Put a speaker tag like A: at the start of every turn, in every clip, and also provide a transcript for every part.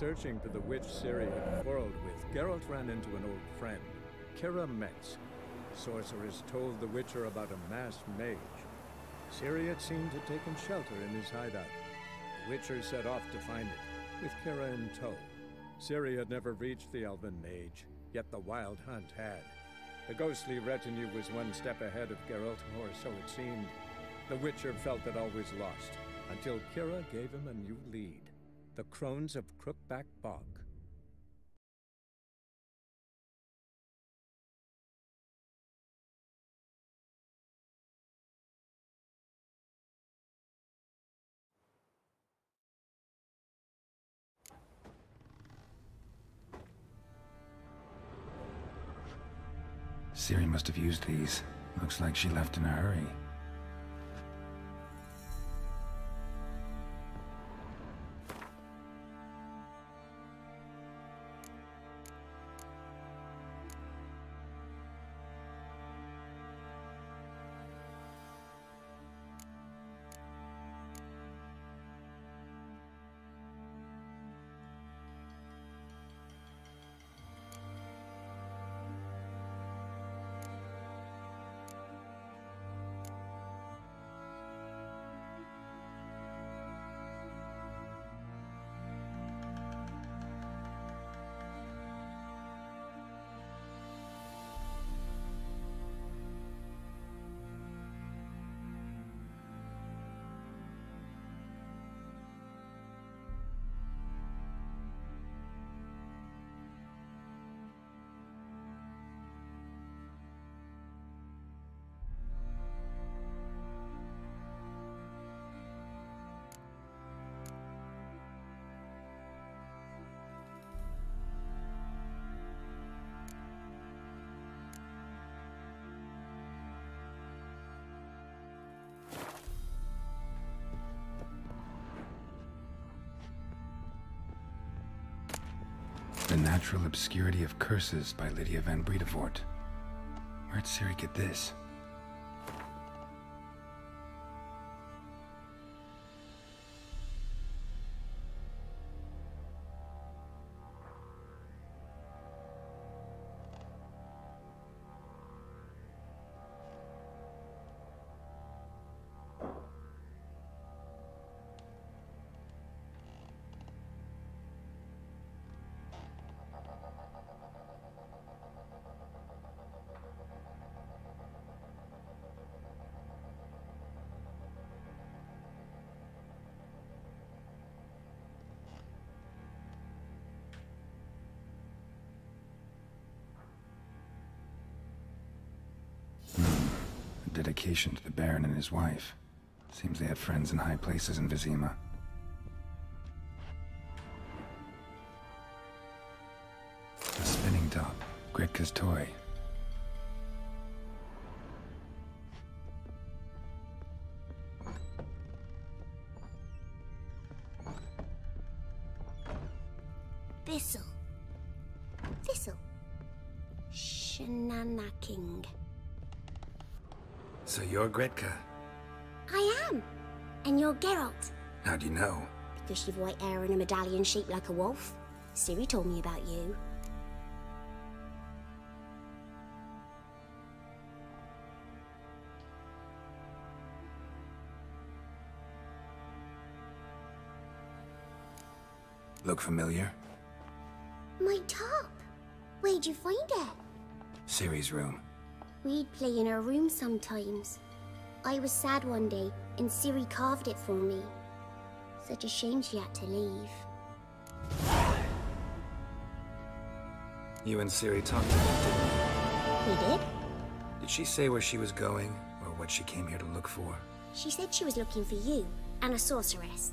A: searching for the witch Ciri had quarreled with, Geralt ran into an old friend, Keira Metz. Sorceress told the Witcher about a masked mage. Ciri had seemed to have taken shelter in his hideout. The Witcher set off to find it, with Keira in tow. Ciri had never reached the elven mage, yet the Wild Hunt had. The ghostly retinue was one step ahead of Geralt, or so it seemed. The Witcher felt it always lost, until Keira gave him a new lead. The Crones of Crookback Bog.
B: Ciri must have used these. Looks like she left in a hurry. The Natural Obscurity of Curses by Lydia van Bredevoort. Where'd Ciri get this? Dedication to the Baron and his wife. Seems they had friends in high places in Vizima. A spinning top. Gretka's toy.
C: Thistle. Thistle. Shenanaking.
B: So you're Gretka?
C: I am. And you're Geralt.
B: How do you know?
C: Because you've white hair and a medallion shaped like a wolf. Ciri told me about you.
B: Look familiar?
C: My top. Where'd you find it?
B: Ciri's room.
C: We'd play in her room sometimes. I was sad one day, and Ciri carved it for me. Such a shame she had to leave.
B: You and Ciri talked about it, didn't you?
C: We did?
B: Did she say where she was going, or what she came here to look for?
C: She said she was looking for you, and a sorceress.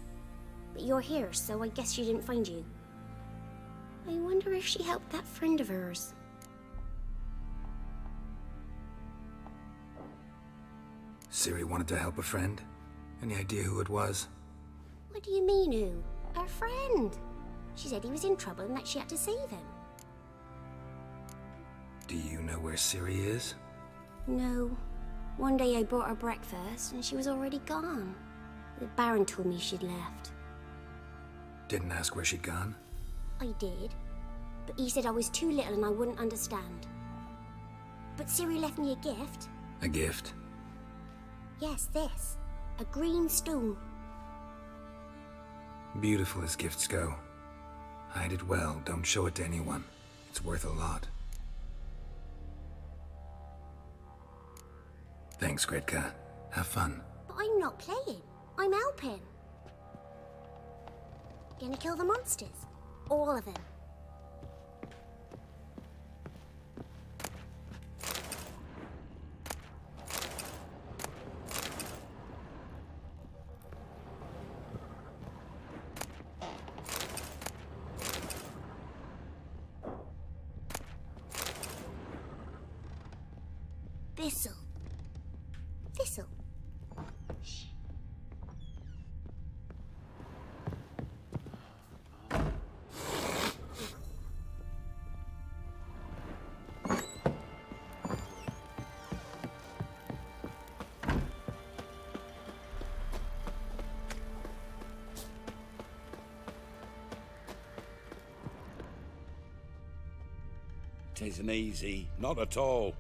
C: But you're here, so I guess she didn't find you. I wonder if she helped that friend of hers.
B: Ciri wanted to help a friend? Any idea who it was?
C: What do you mean, who? Her friend. She said he was in trouble and that she had to save him.
B: Do you know where Ciri is?
C: No. One day I brought her breakfast and she was already gone. The Baron told me she'd left.
B: Didn't ask where she'd gone?
C: I did, but he said I was too little and I wouldn't understand. But Ciri left me a gift.
B: A gift?
C: Yes, this. A green stone.
B: Beautiful as gifts go. Hide it well, don't show it to anyone. It's worth a lot. Thanks, Gretka. Have fun.
C: But I'm not playing. I'm helping. Gonna kill the monsters. All of them. Thistle. Thistle. Shh.
D: Tisn't easy, not at all.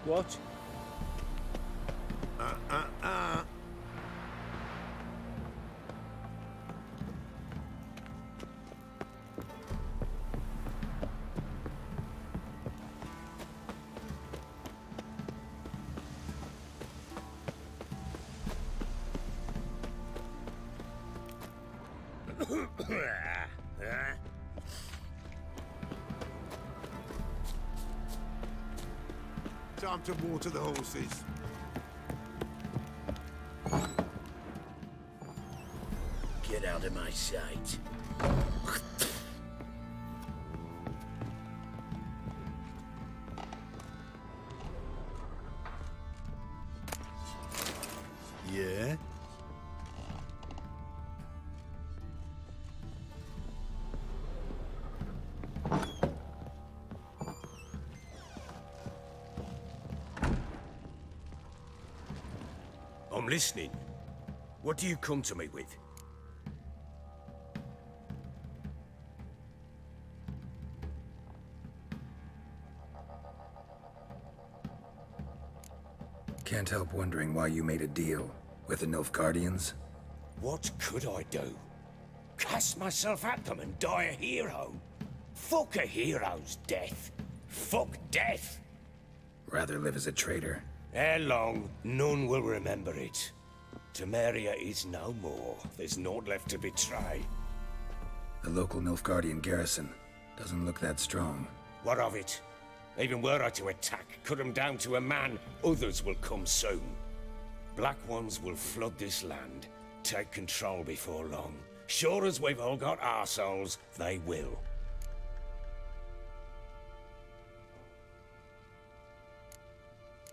E: What?
F: Time to water the horses.
D: Get out of my sight.
F: Yeah?
D: I'm listening. What do you come to me with?
B: Can't help wondering why you made a deal with the Nilfgaardians.
D: What could I do? Cast myself at them and die a hero? Fuck a hero's death. Fuck death.
B: Rather live as a traitor.
D: Ere long, none will remember it. Temeria is no more. There's naught left to betray.
B: The local Nilfgaardian garrison doesn't look that strong.
D: What of it? Even were I to attack, cut them down to a man, others will come soon. Black Ones will flood this land, take control before long. Sure as we've all got arseholes, they will.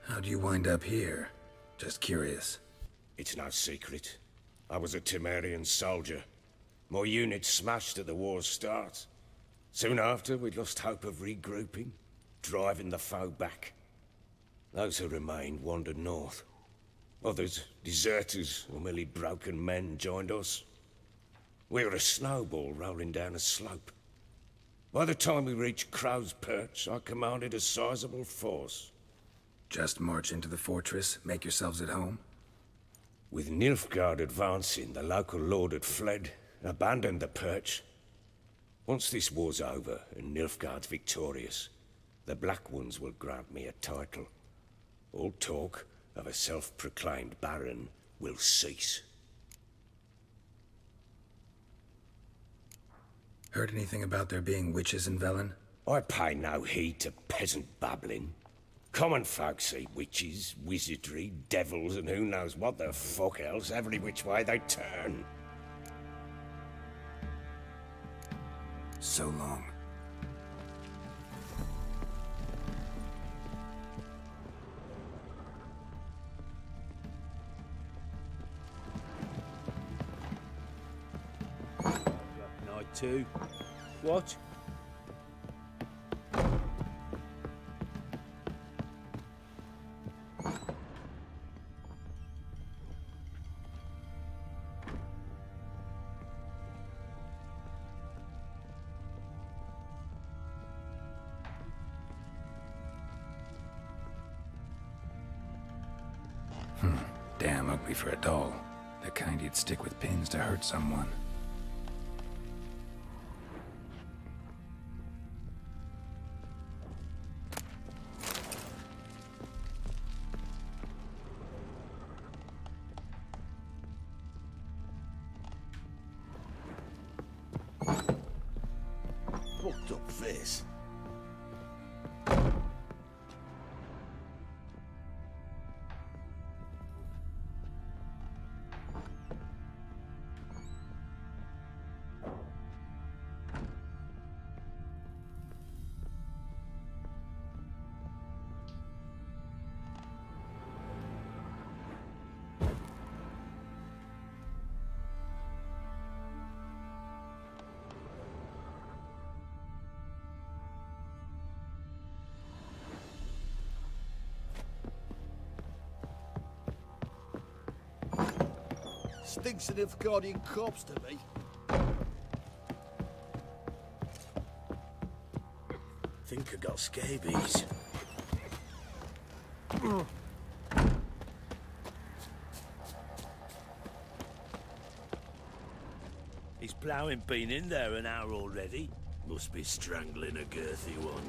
B: How'd you wind up here? Just curious.
D: It's no secret. I was a Temerian soldier. My unit smashed at the war's start. Soon after, we lost hope of regrouping, driving the foe back. Those who remained wandered north. Others, deserters or merely broken men, joined us. We were a snowball rolling down a slope. By the time we reached Crow's Perch, I commanded a sizable force.
B: Just march into the fortress, make yourselves at home?
D: With Nilfgaard advancing, the local lord had fled, abandoned the Perch. Once this war's over and Nilfgaard's victorious, the Black Ones will grant me a title. all talk of a self-proclaimed baron will cease.
B: Heard anything about there being witches in Velen?
D: I pay no heed to peasant babbling. Common folk see witches, wizardry, devils, and who knows what the fuck else every which way they turn.
B: So long.
E: Night two. What?
B: Damn ugly for a doll. The kind you'd stick with pins to hurt someone.
F: Booked up face. Stinks of Nilfgaardian corpse to me.
E: Think I got scabies. He's ploughing been in there an hour already. Must be strangling a girthy one.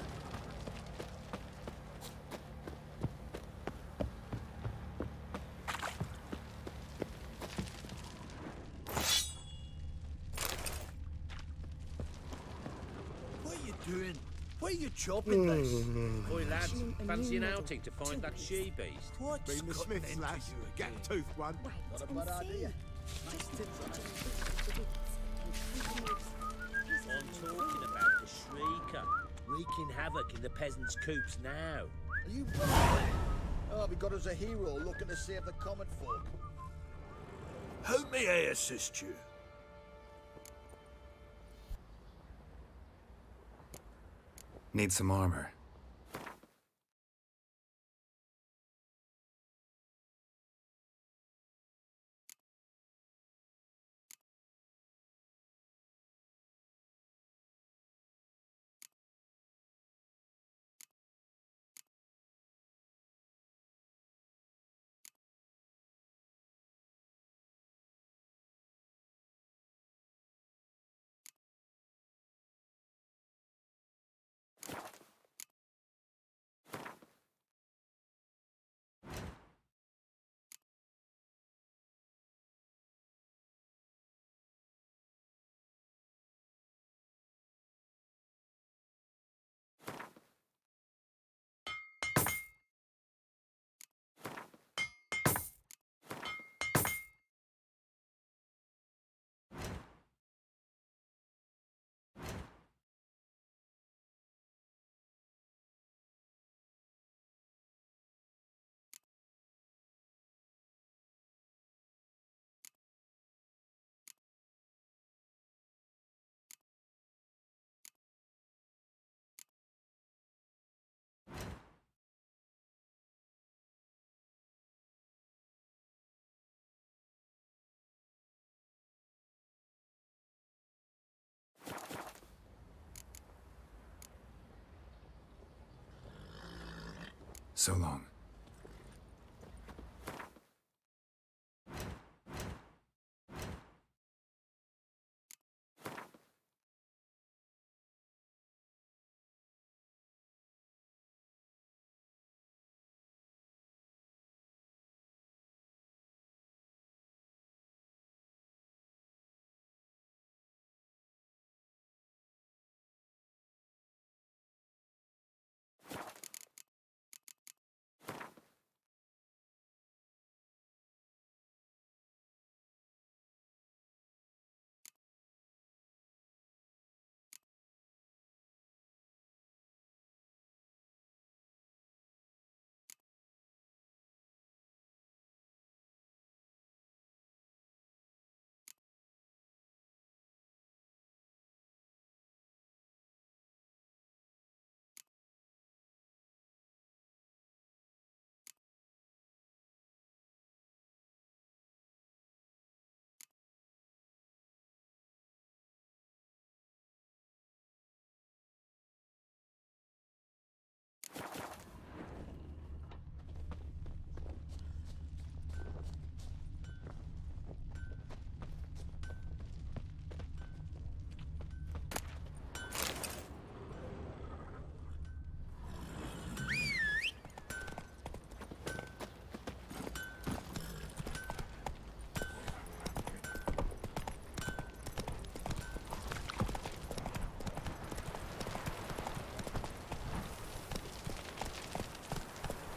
F: What are you doing? Where are you chopping this?
E: Oi lads, fancy an outing to find that she-beast?
F: What's
G: Been the
F: got
G: Smiths,
F: into
G: lads.
F: you
G: Gap
F: again?
G: tooth one.
F: Not a bad idea.
E: I'm talking about the Shrieker, wreaking havoc in the peasants' coops now.
F: Are you back? Oh, we got us a hero looking to save the common folk.
E: How may I assist you?
B: Need some armor. So long.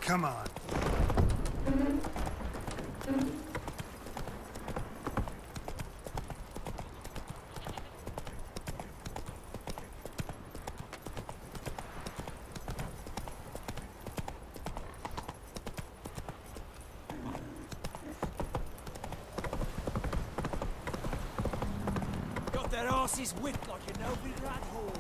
B: Come on.
E: Got their asses whipped like a noble rat hole.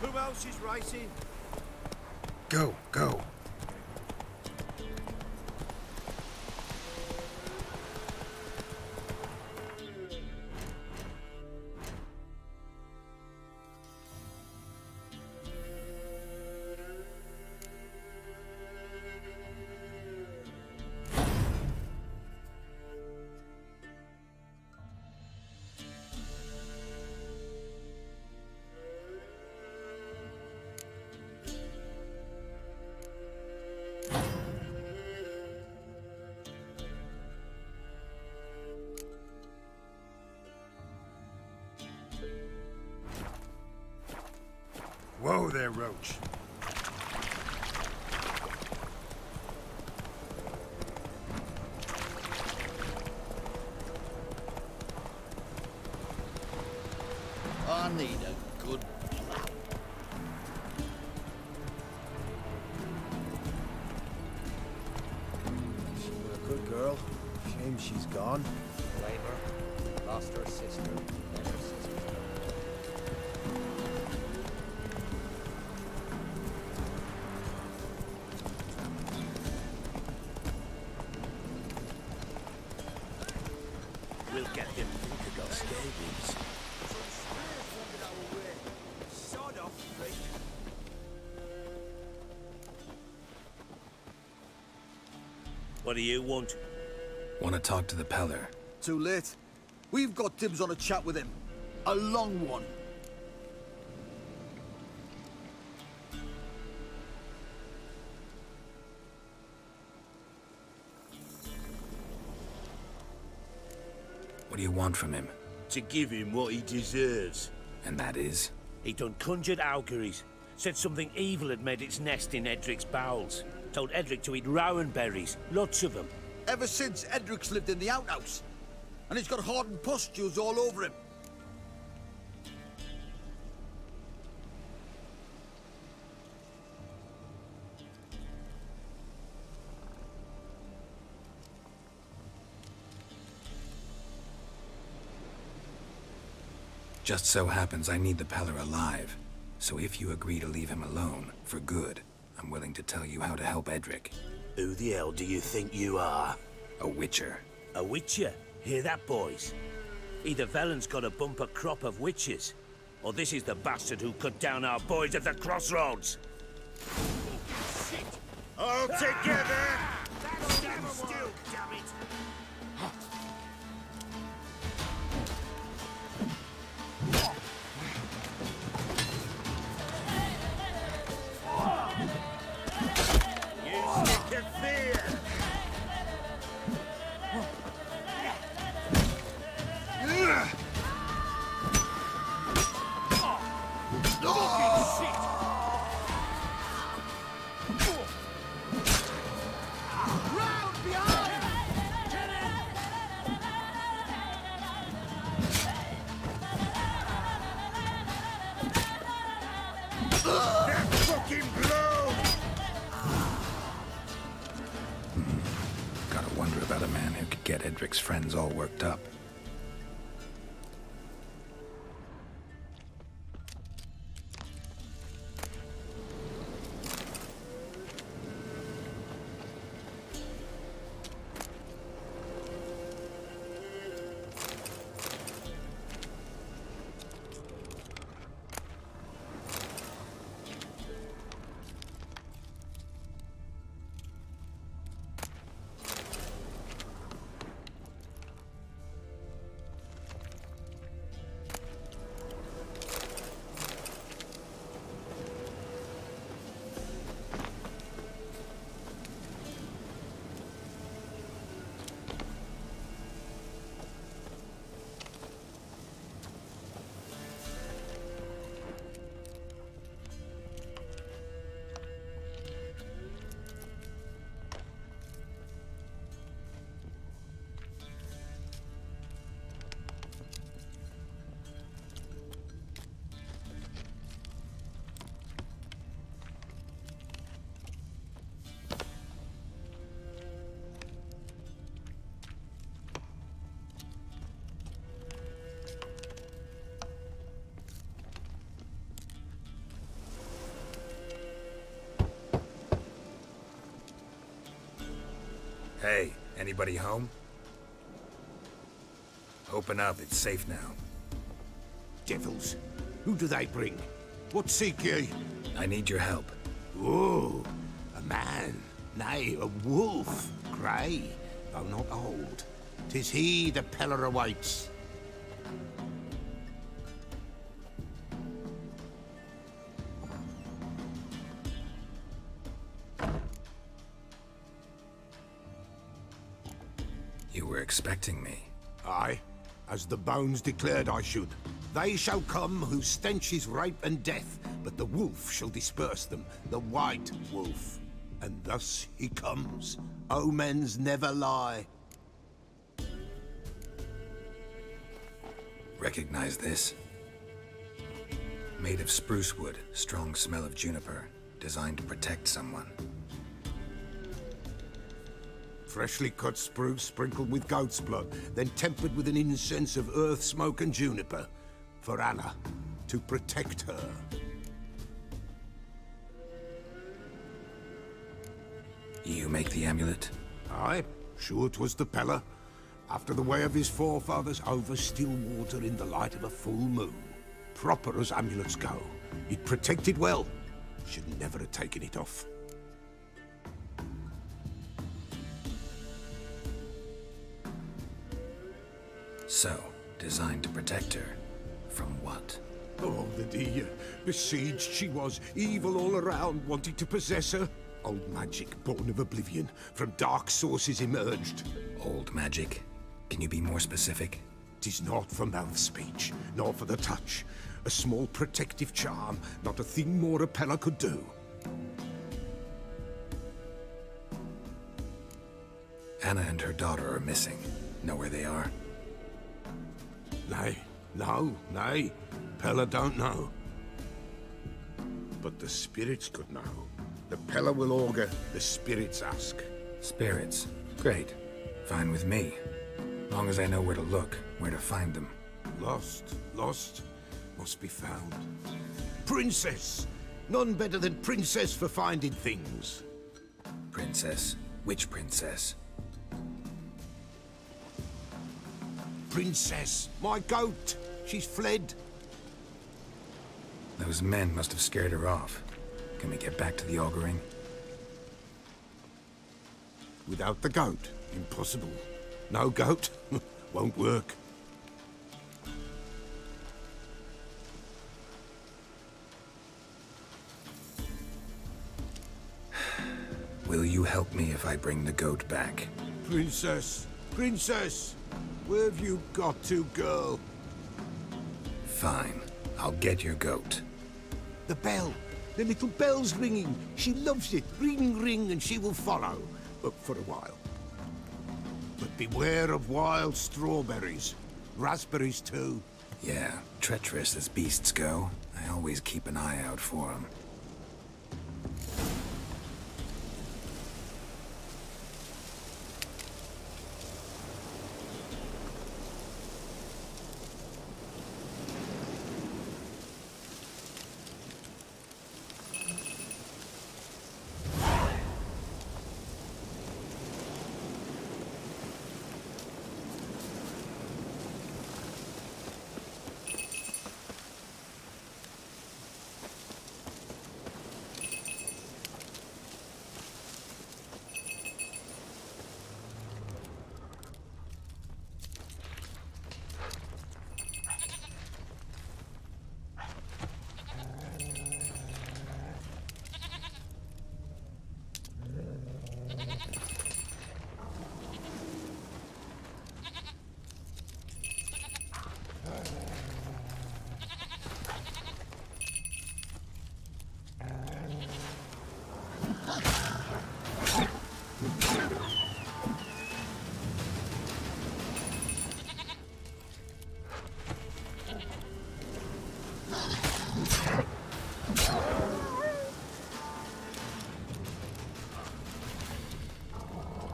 F: Who else is racing?
B: Go, go. Whoa there, Roach.
F: I need a good plow. She was a good girl. Shame she's gone.
G: Blame her. Lost her sister. Then her sister.
E: We'll get them think of scabies.
F: Sod off, freak.
E: What do you want?
B: Want to talk to the Peller?
F: Too late. We've got dibs on a chat with him. A long one.
B: What do you want from him?
E: To give him what he deserves.
B: And that is?
E: He done conjured auguries. Said something evil had made its nest in Edric's bowels. Told Edric to eat rowan berries. Lots of them.
F: Ever since Edric's lived in the outhouse. And he's got hardened pustules all over him.
B: Just so happens I need the Peller alive. So if you agree to leave him alone, for good, I'm willing to tell you how to help Edric.
E: Who the hell do you think you are?
B: A witcher.
E: A witcher? Hear that, boys? Either Velen's got a bumper crop of witches, or this is the bastard who cut down our boys at the crossroads.
D: All together!
E: Stand still, damn it!
D: You stick of fear! That fucking blow!
B: Gotta wonder about a man who could get Edric's friends all worked up. Hey, anybody home? Open up, it's safe now.
H: Devils, who do they bring? What seek ye?
B: I need your help.
H: Oh, a man, nay, a wolf, grey, though not old. 'Tis he the Peller awaits.
B: You were expecting me.
H: Aye, as the bones declared I should. They shall come whose stench is rape and death, but the wolf shall disperse them, the white wolf. And thus he comes. Omens never lie.
B: Recognize this? Made of spruce wood, strong smell of juniper, designed to protect someone.
H: Freshly cut spruce sprinkled with goat's blood, then tempered with an incense of earth, smoke and juniper. For Anna, to protect her.
B: You make the amulet?
H: Aye, sure 'twas the Peller. After the way of his forefathers, over still water in the light of a full moon. Proper as amulets go. It protected well. Should never have taken it off.
B: So, designed to protect her. From what?
H: Oh, the dear. Besieged she was, evil all around, wanting to possess her. Old magic, born of oblivion, from dark sources emerged.
B: Old magic? Can you be more specific?
H: 'Tis not for mouth speech, nor for the touch. A small protective charm, not a thing more a Peller could do.
B: Anna and her daughter are missing. Know where they are?
H: Nay, no, nay. Peller don't know. But the spirits could know. The Peller will augur, the spirits ask.
B: Spirits? Great. Fine with me. Long as I know where to look, where to find them.
H: Lost, must be found. Princess! None better than Princess for finding things.
B: Princess? Which princess?
H: Princess, my goat! She's fled.
B: Those men must have scared her off. Can we get back to the auguring?
H: Without the goat, impossible. No goat, won't work.
B: Will you help me if I bring the goat back?
H: Princess, princess! Where have you got to, girl?
B: Fine. I'll get your goat.
H: The bell. The little bell's ringing. She loves it. Ring, ring, and she will follow. But for a while. But beware of wild strawberries. Raspberries, too.
B: Yeah, treacherous as beasts go. I always keep an eye out for them.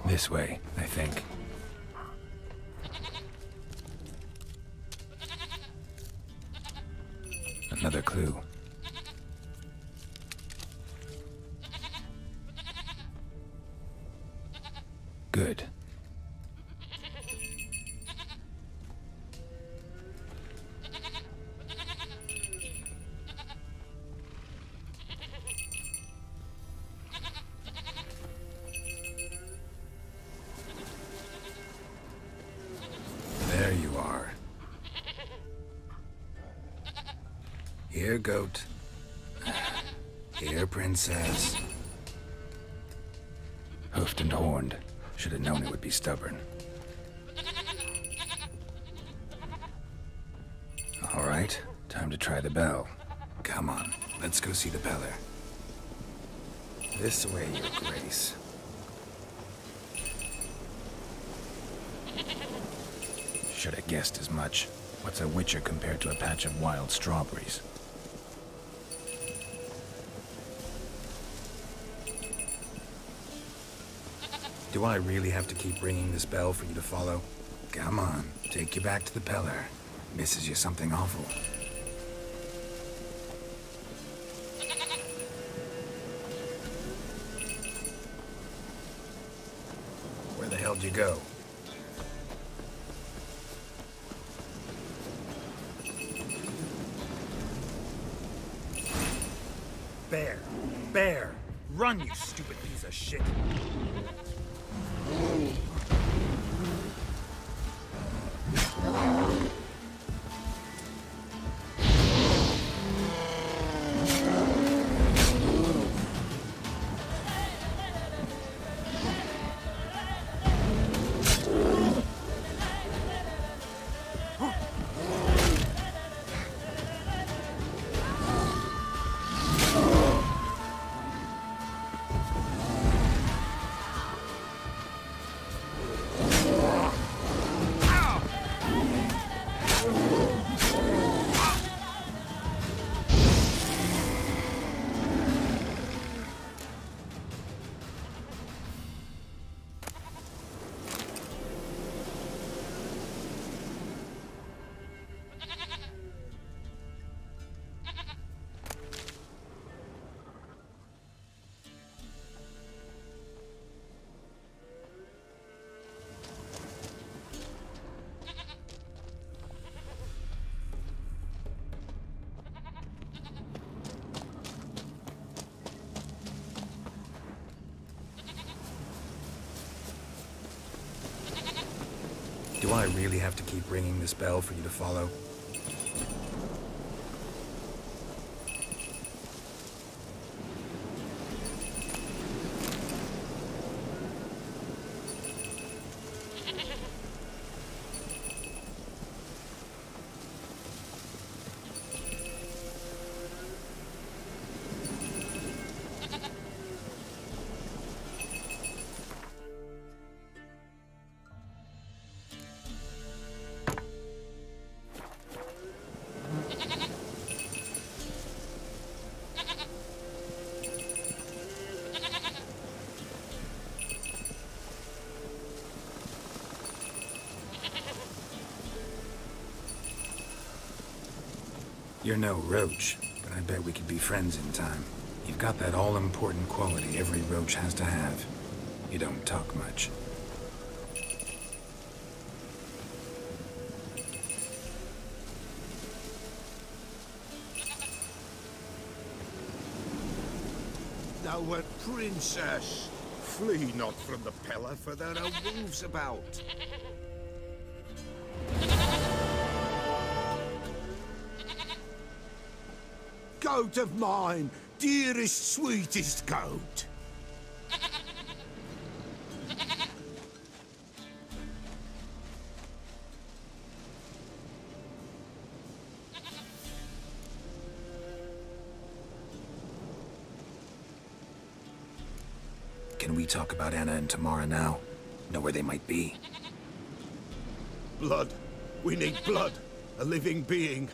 B: This way, I think. Another clue. Good. There you are. Here, goat. Here, princess. Hoofed and horned. Should have known it would be stubborn. All right, time to try the bell. Come on, let's go see the Peller. This way, Your Grace. Should have guessed as much. What's a witcher compared to a patch of wild strawberries? Do I really have to keep ringing this bell for you to follow? Come on, take you back to the Peller. Misses you something awful. Where the hell'd you go? Bear! Bear! Run, you stupid piece of shit! Do I really have to keep ringing this bell for you to follow? You're no roach, but I bet we could be friends in time. You've got that all-important quality every roach has to have. You don't talk much.
H: Thou art princess. Flee not from the Peller, for there are wolves about. Goat of mine, dearest, sweetest goat.
B: Can we talk about Anna and Tamara now? Know where they might be?
H: Blood. We need blood. A living being.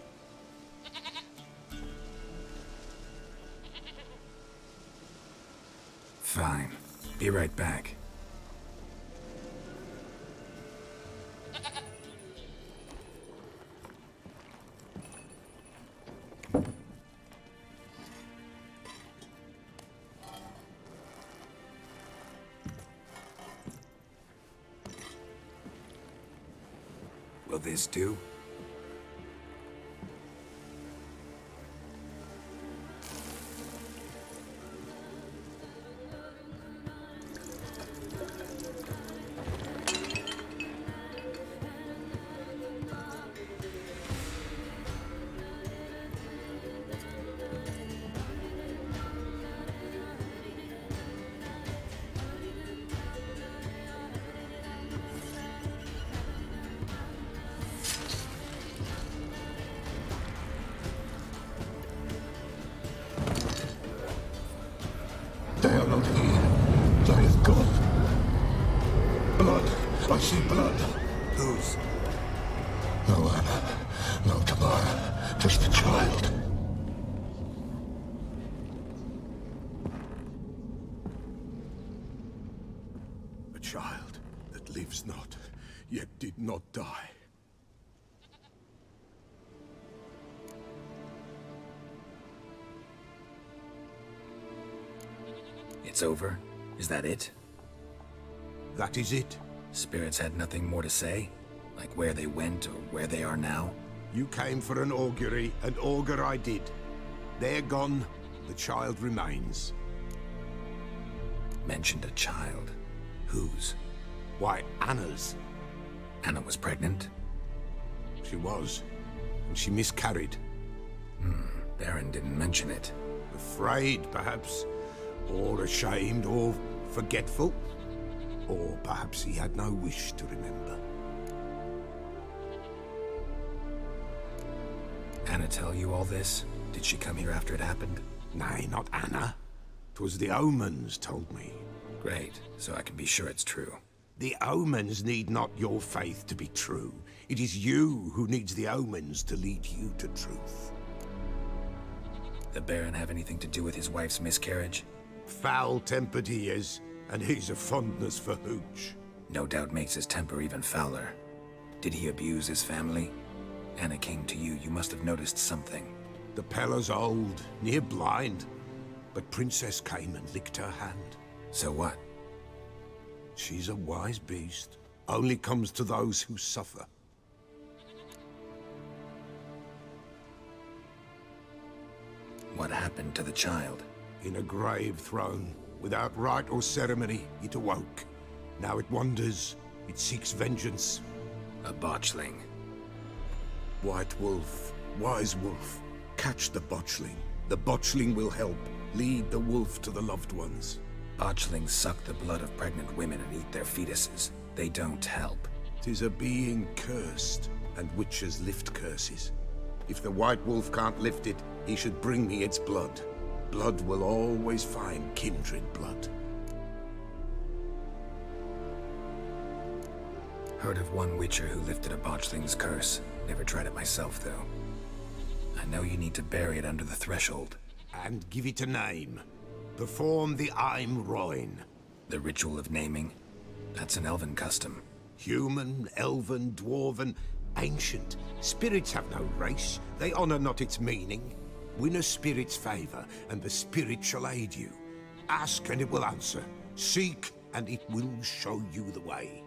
B: Fine. Be right back. this do?
H: They are not here. They is gone. Blood. I see blood.
F: Whose?
H: No Anna. No Tamara. Just the child. A child that lives not, yet did not die.
B: It's over? Is that it?
H: That is it.
B: Spirits had nothing more to say? Like where they went or where they are now?
H: You came for an augury, and augur I did. They're gone. The child remains.
B: Mentioned a child. Whose?
H: Why, Anna's.
B: Anna was pregnant?
H: She was. And she miscarried.
B: Baron didn't mention it.
H: Afraid, perhaps. Or ashamed, or forgetful. Or perhaps he had no wish to remember.
B: Anna tell you all this? Did she come here after it happened?
H: Nay, not Anna. 'Twas the omens told me.
B: Great, so I can be sure it's true.
H: The omens need not your faith to be true. It is you who needs the omens to lead you to truth.
B: The Baron have anything to do with his wife's miscarriage?
H: Foul-tempered he is, and he's a fondness for hooch.
B: No doubt makes his temper even fouler. Did he abuse his family? Anna came to you, you must have noticed something.
H: The Pella's old, near blind, but Princess came and licked her hand.
B: So what?
H: She's a wise beast. Only comes to those who suffer.
B: What happened to the child?
H: In a grave thrown, without rite or ceremony, it awoke. Now it wanders, it seeks vengeance.
B: A botchling.
H: White Wolf, wise wolf, catch the botchling. The botchling will help, lead the wolf to the loved ones.
B: Botchlings suck the blood of pregnant women and eat their fetuses. They don't help.
H: 'Tis a being cursed, and witches lift curses. If the White Wolf can't lift it, he should bring me its blood. Blood will always find kindred blood.
B: Heard of one witcher who lifted a botchling's curse. Never tried it myself, though. I know you need to bury it under the threshold.
H: And give it a name. Perform the Aim Roin.
B: The ritual of naming? That's an elven custom.
H: Human, elven, dwarven, ancient. Spirits have no race. They honor not its meaning. Win a spirit's favor, and the spirit shall aid you. Ask, and it will answer. Seek, and it will show you the way.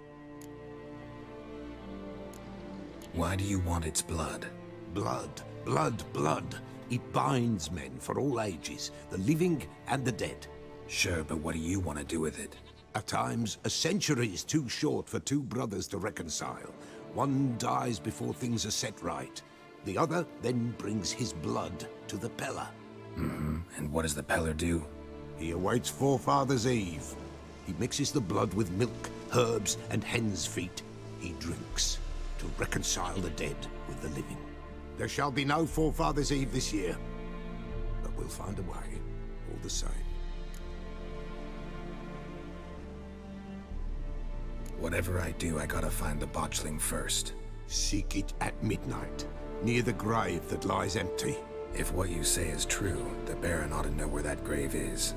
B: Why do you want its blood?
H: Blood, blood, blood. It binds men for all ages, the living and the dead.
B: Sure, but what do you want to do with it?
H: At times, a century is too short for two brothers to reconcile. One dies before things are set right. The other then brings his blood to the Pella.
B: And what does the Peller do?
H: He awaits Forefather's Eve. He mixes the blood with milk, herbs, and hen's feet. He drinks to reconcile the dead with the living. There shall be no Forefather's Eve this year, but we'll find a way, all the same.
B: Whatever I do, I gotta find the botchling first.
H: Seek it at midnight, near the grave that lies empty.
B: If what you say is true, the Baron ought to know where that grave is.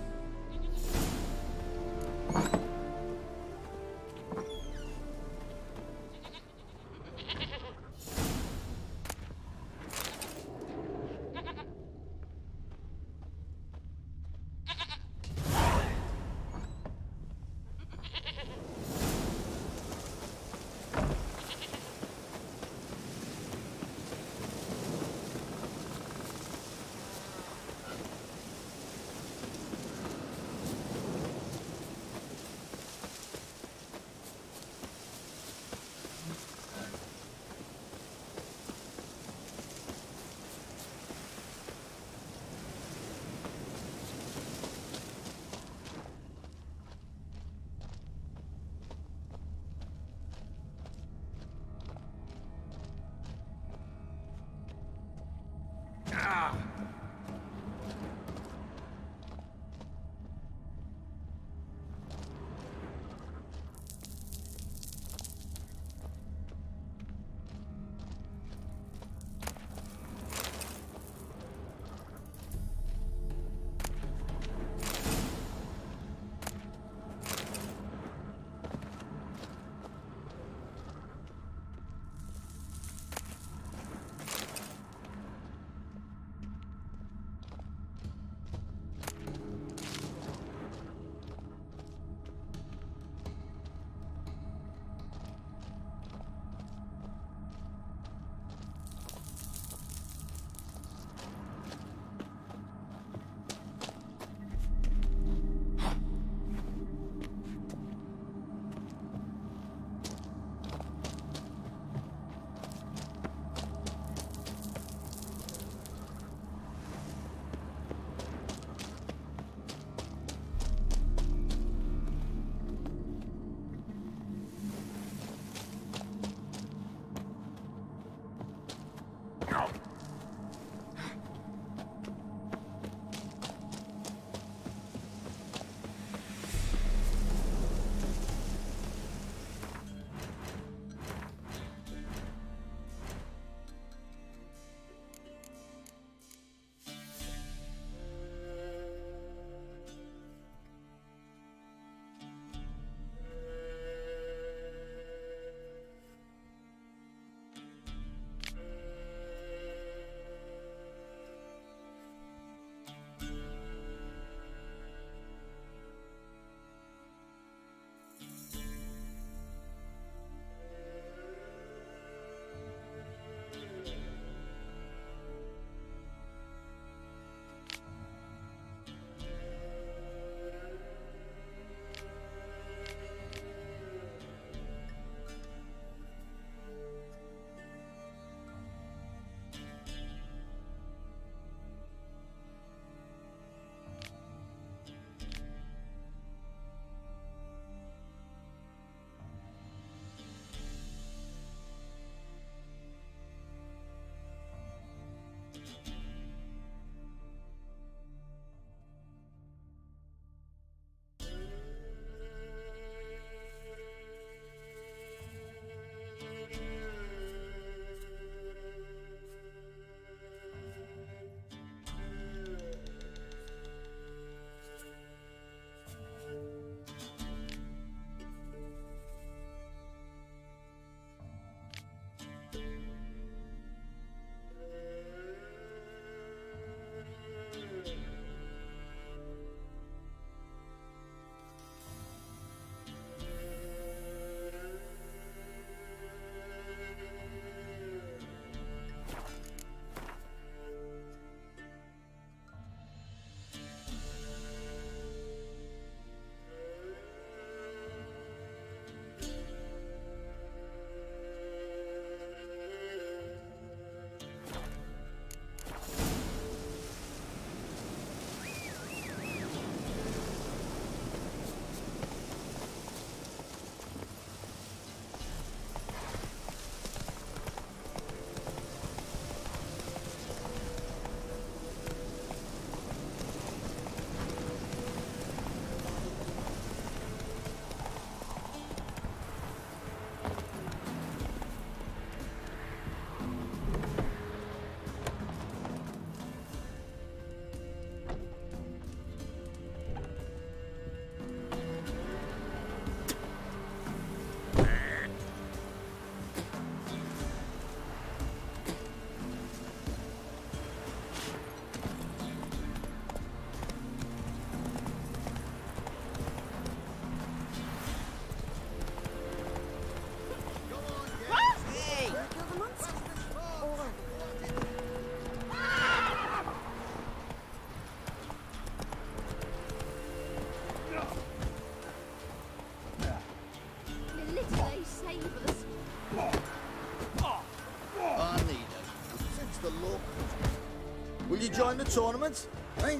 F: join the tournament? Eh?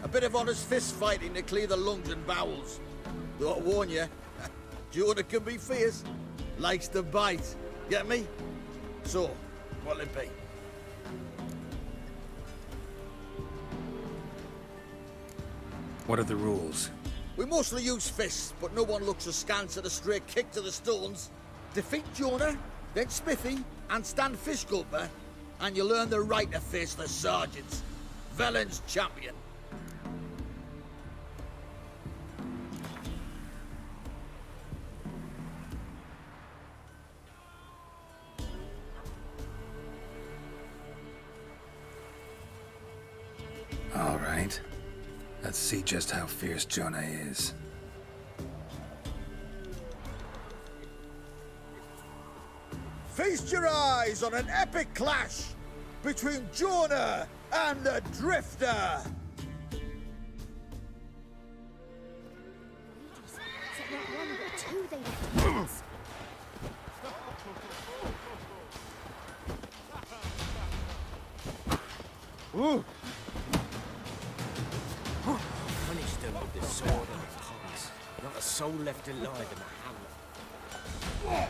F: A bit of honest fist fighting to clear the lungs and bowels. Though I warn you, Jonah can be fierce. Likes to bite. Get me? So, what'll it be?
B: What are the rules?
F: We mostly use fists, but no one looks askance at a straight kick to the stones. Defeat Jonah, then Smithy, and stand Fishgulper, and you'll earn the right to face the sergeants. Velen's champion.
B: All right. Let's see just how fierce Jonah is.
F: Feast your eyes on an epic clash between Jonah and the Drifter.
E: Ooh. Punish them with the sword and the tongs. Not a soul left alive in the hamlet.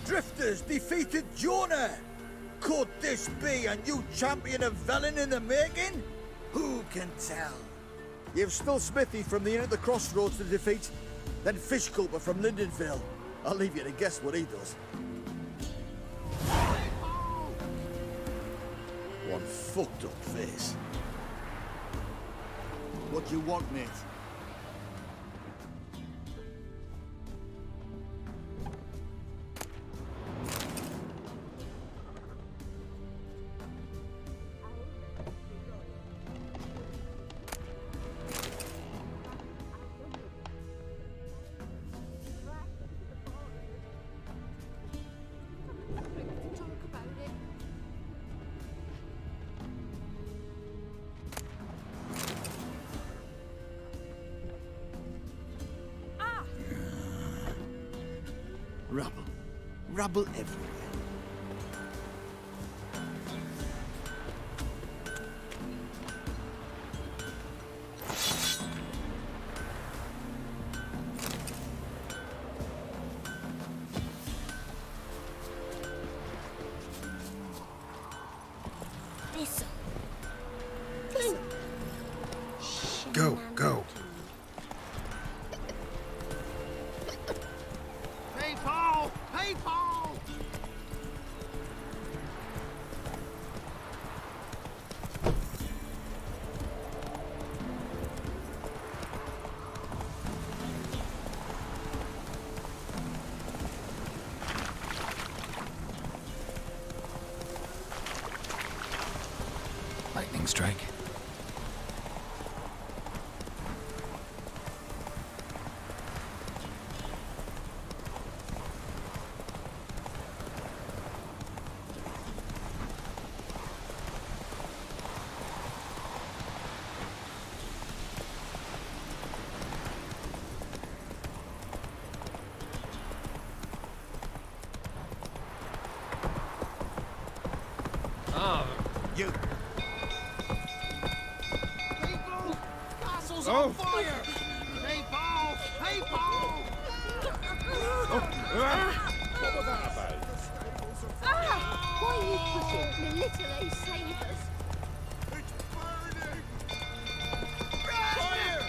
F: Drifters defeated Jonah! Could this be a new champion of Velen in the making? Who can tell? You've still Smithy from the Inn at the Crossroads to defeat, then Fishgulper from Lindenville. I'll leave you to guess what he does. One fucked up face. What do you want, mate? Rubble. Rubble everywhere.
C: Thistle.
B: Go, go.
F: Hey, Paul! Hey, Paul!
B: Lightning strike.
F: You!
I: People! Castle's on fire! Hey, Paul! Hey, Paul!
D: What was that about?
J: Why are you pushing? The little ace save us.
F: It's burning! Fire!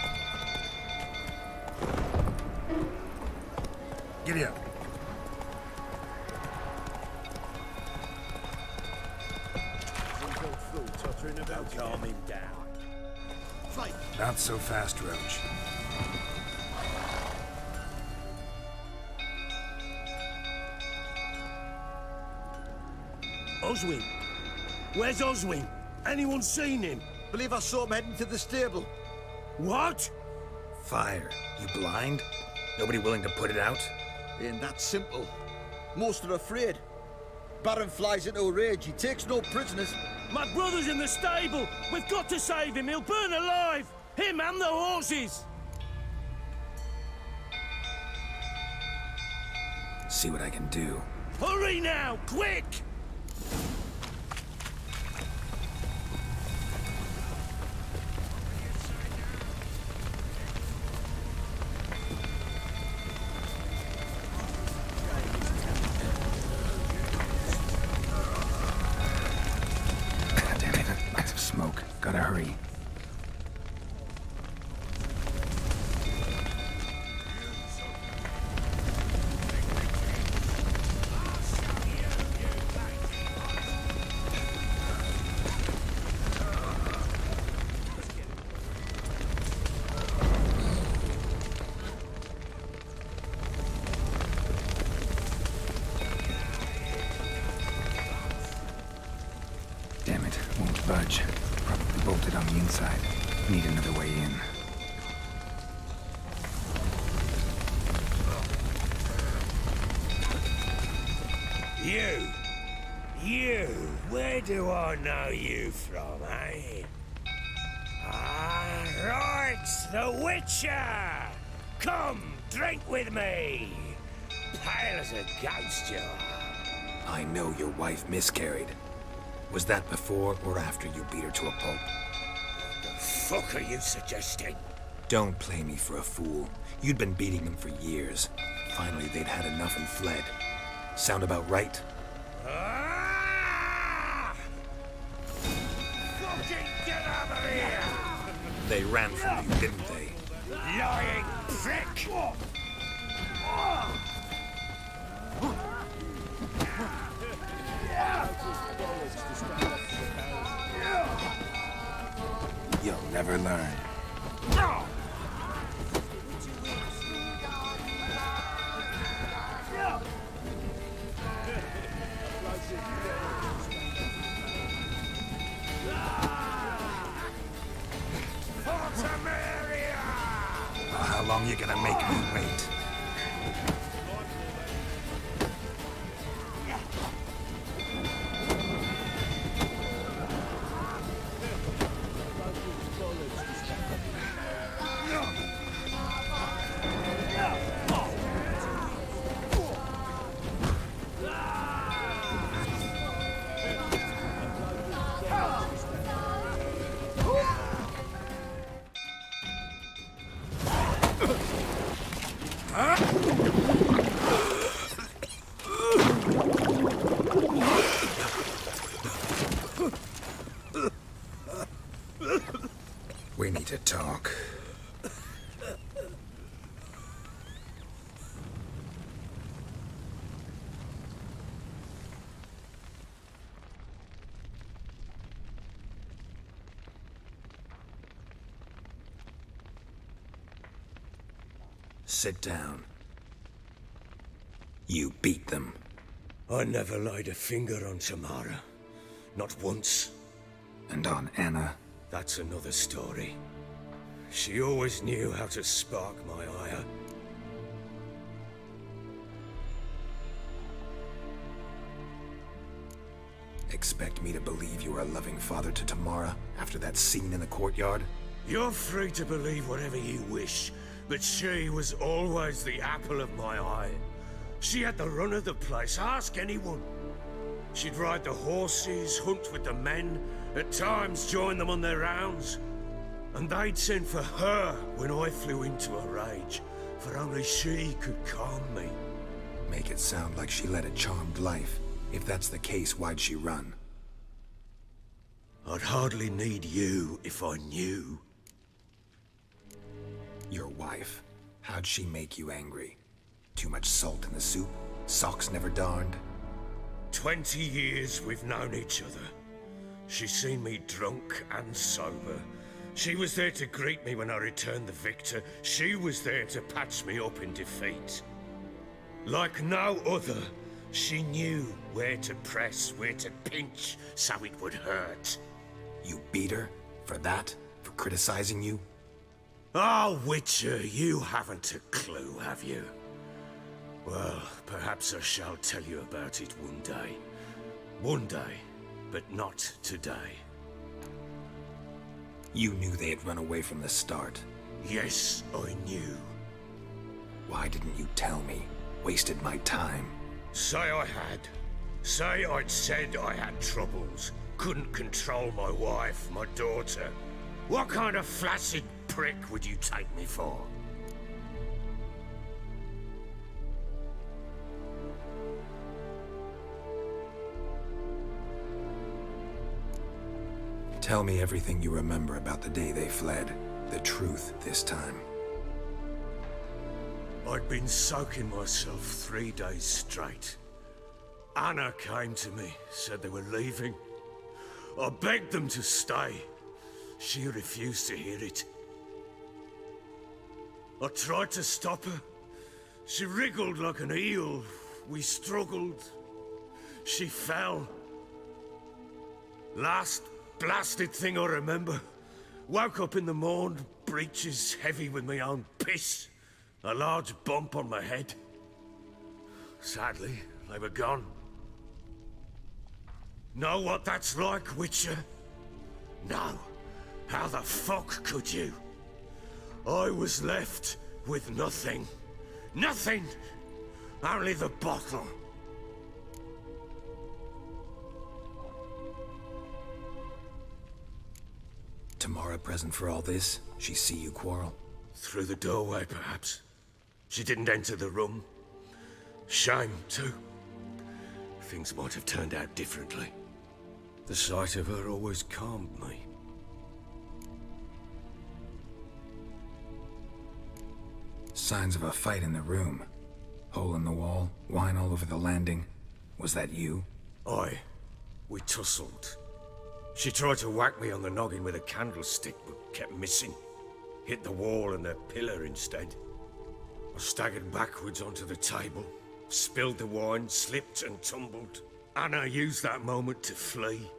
B: Giddy up.
E: Calm him down.
F: Fight!
B: Not so fast, Roach.
E: Oswin! Where's Oswin? Anyone seen him?
F: Believe I saw him heading to the stable.
E: What?
B: Fire. You blind? Nobody willing to put it out?
F: Ain't that simple. Most are afraid. Baron flies into a rage. He takes no prisoners.
E: My brother's in the stable. We've got to save him. He'll burn alive. Him and the horses.
B: See what I can do.
E: Hurry now, quick!
B: Damn it, lots of smoke. Gotta hurry. Damn it, won't budge. Probably bolted on the inside. Need another way in.
E: You, where do I know you from, eh? Ah, right, the Witcher! Come, drink with me! Pale as a ghost you are.
B: I know your wife miscarried. Was that before or after you beat her to a pulp?
E: What the fuck are you suggesting?
B: Don't play me for a fool. You'd been beating them for years. Finally, they'd had enough and fled. Sound about right?
E: Ah! Fucking get over here!
B: They ran from you, didn't they?
E: Lying prick!
B: You'll never learn. How long you gonna make me wait? We need to talk. Sit down. You beat them.
D: I never laid a finger on Tamara. Not once.
B: And on Anna?
D: That's another story. She always knew how to spark my ire.
B: Expect me to believe you were a loving father to Tamara after that scene in the courtyard?
D: You're free to believe whatever you wish, but she was always the apple of my eye. She had the run of the place, ask anyone. She'd ride the horses, hunt with the men, at times join them on their rounds. And they'd send for her when I flew into a rage, for only she could calm me.
B: Make it sound like she led a charmed life. If that's the case, why'd she run?
D: I'd hardly need you if I knew.
B: Your wife. How'd she make you angry? Too much salt in the soup? Socks never darned?
D: 20 years we've known each other. She's seen me drunk and sober. She was there to greet me when I returned the victor. She was there to patch me up in defeat. Like no other, she knew where to press, where to pinch, so it would hurt.
B: You beat her? For that? For criticizing you?
D: Oh, Witcher, you haven't a clue, have you? Well, perhaps I shall tell you about it one day. One day, but not today.
B: You knew they had run away from the start.
D: Yes, I knew.
B: Why didn't you tell me? Wasted my time.
D: Say I had. Say I'd said I had troubles. Couldn't control my wife, my daughter. What kind of flaccid prick would you take me for?
B: Tell me everything you remember about the day they fled. The truth this time.
D: I'd been soaking myself 3 days straight. Anna came to me, said they were leaving. I begged them to stay. She refused to hear it. I tried to stop her. She wriggled like an eel. We struggled. She fell. Last blasted thing I remember. Woke up in the morn, breeches heavy with my own piss. A large bump on my head. Sadly, they were gone. Know what that's like, Witcher? No. How the fuck could you? I was left with nothing. Nothing! Only the bottle.
B: Tamara present for all this? She see you quarrel?
D: Through the doorway, perhaps. She didn't enter the room. Shame, too. Things might have turned out differently. The sight of her always calmed me.
B: Signs of a fight in the room. Hole in the wall, wine all over the landing. Was that you?
D: Aye. We tussled. She tried to whack me on the noggin with a candlestick, but kept missing. Hit the wall and the pillar instead. I staggered backwards onto the table, spilled the wine, slipped and tumbled. Anna used that moment to flee.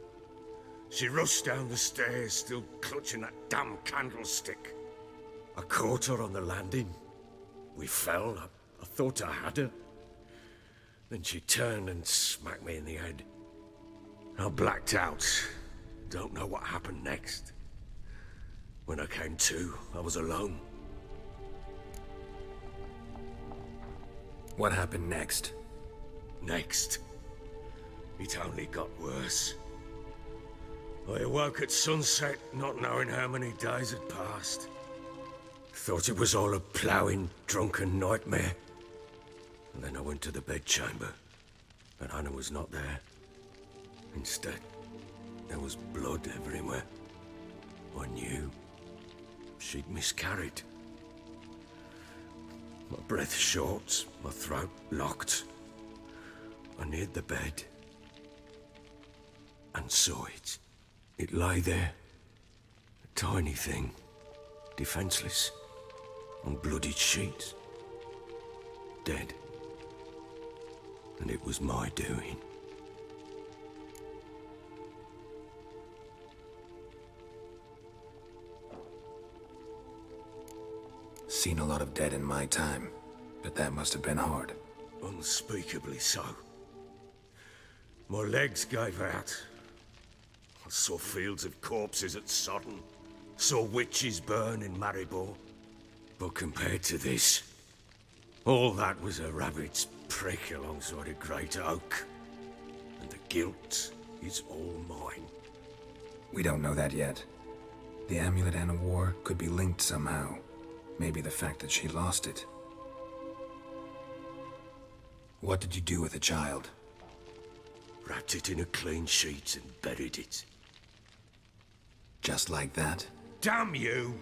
D: She rushed down the stairs, still clutching that damn candlestick. I caught her on the landing. We fell. I thought I had her. Then she turned and smacked me in the head. I blacked out. Don't know what happened next. When I came to, I was alone.
B: What happened next?
D: Next? It only got worse. I awoke at sunset, not knowing how many days had passed. Thought it was all a ploughing, drunken nightmare. And then I went to the bedchamber, but Anna was not there. Instead, there was blood everywhere. I knew she'd miscarried. My breath short, my throat locked. I neared the bed and saw it. It lay there, a tiny thing, defenseless, on bloodied sheets, dead. And it was my doing.
B: Seen a lot of dead in my time, but that must have been hard.
D: Unspeakably so. My legs gave out. I saw fields of corpses at Sodden. Saw witches burn in Maribor. But compared to this, all that was a rabbit's prick alongside a great oak. And the guilt is all mine.
B: We don't know that yet. The amulet Anna wore could be linked somehow. Maybe the fact that she lost it. What did you do with the child?
D: Wrapped it in a clean sheet and buried it.
B: Just like that?
D: Damn you!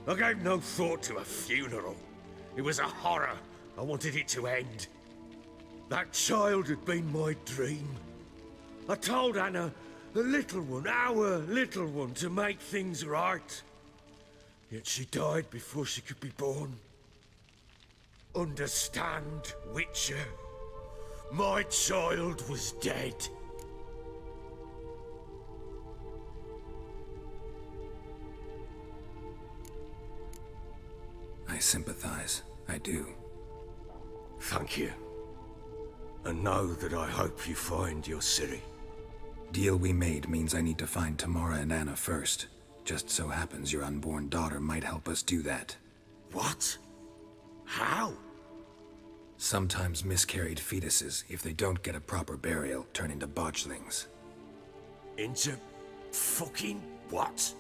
D: I gave no thought to a funeral. It was a horror. I wanted it to end. That child had been my dream. I told Anna, the little one, our little one, to make things right. Yet she died before she could be born. Understand, Witcher? My child was dead.
B: I sympathize. I do.
D: Thank you. And know that I hope you find your Ciri.
B: Deal we made means I need to find Tamara and Anna first. Just so happens your unborn daughter might help us do that.
D: What? How?
B: Sometimes miscarried fetuses, if they don't get a proper burial, turn into botchlings.
D: Into fucking what?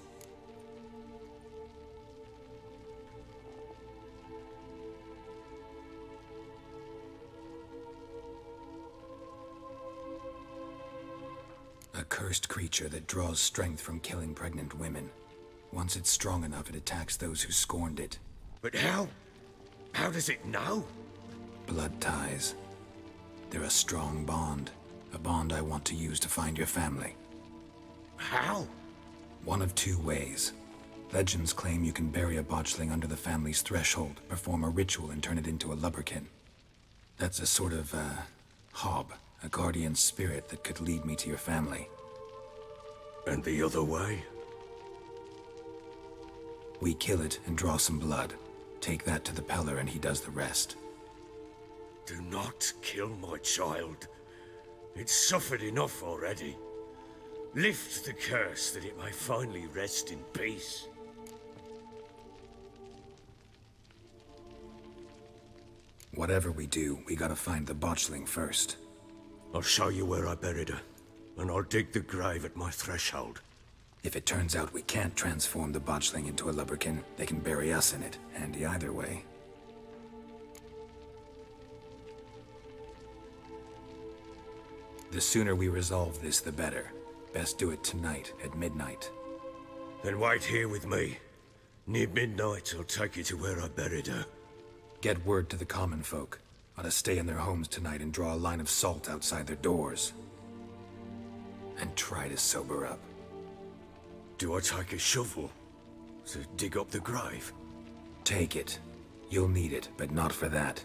B: A cursed creature that draws strength from killing pregnant women. Once it's strong enough, it attacks those who scorned it.
D: But how? How does it know?
B: Blood ties. They're a strong bond. A bond I want to use to find your family.
D: How?
B: One of two ways. Legends claim you can bury a botchling under the family's threshold, perform a ritual, and turn it into a lubberkin. That's a sort of, hob. A guardian spirit that could lead me to your family.
D: And the other way?
B: We kill it and draw some blood. Take that to the Peller and he does the rest.
D: Do not kill my child. It's suffered enough already. Lift the curse that it may finally rest in peace.
B: Whatever we do, we gotta find the botchling first.
D: I'll show you where I buried her, and I'll dig the grave at my threshold.
B: If it turns out we can't transform the botchling into a lubberkin, they can bury us in it. Handy either way. The sooner we resolve this, the better. Best do it tonight, at midnight.
D: Then wait here with me. Near midnight, I'll take you to where I buried her.
B: Get word to the common folk. Ought to stay in their homes tonight and draw a line of salt outside their doors. And try to sober up.
D: Do I take a shovel to dig up the grave?
B: Take it. You'll need it, but not for that.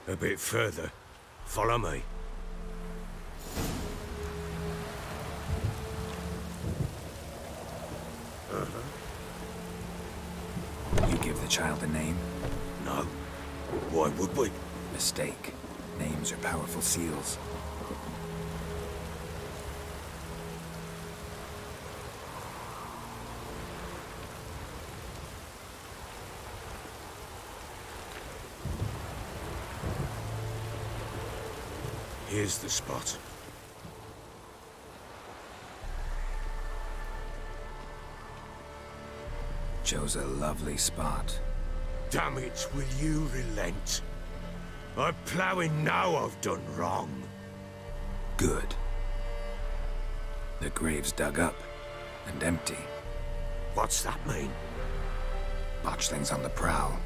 D: A bit further. Follow me.
B: You give the child a name?
D: No. Why would we?
B: Mistake. Names are powerful seals.
D: Here's the spot.
B: Chose a lovely spot.
D: Damn it, will you relent? I'm plowing now I've done wrong.
B: Good. The grave's dug up and empty.
D: What's that mean?
B: Botchling's on the prowl.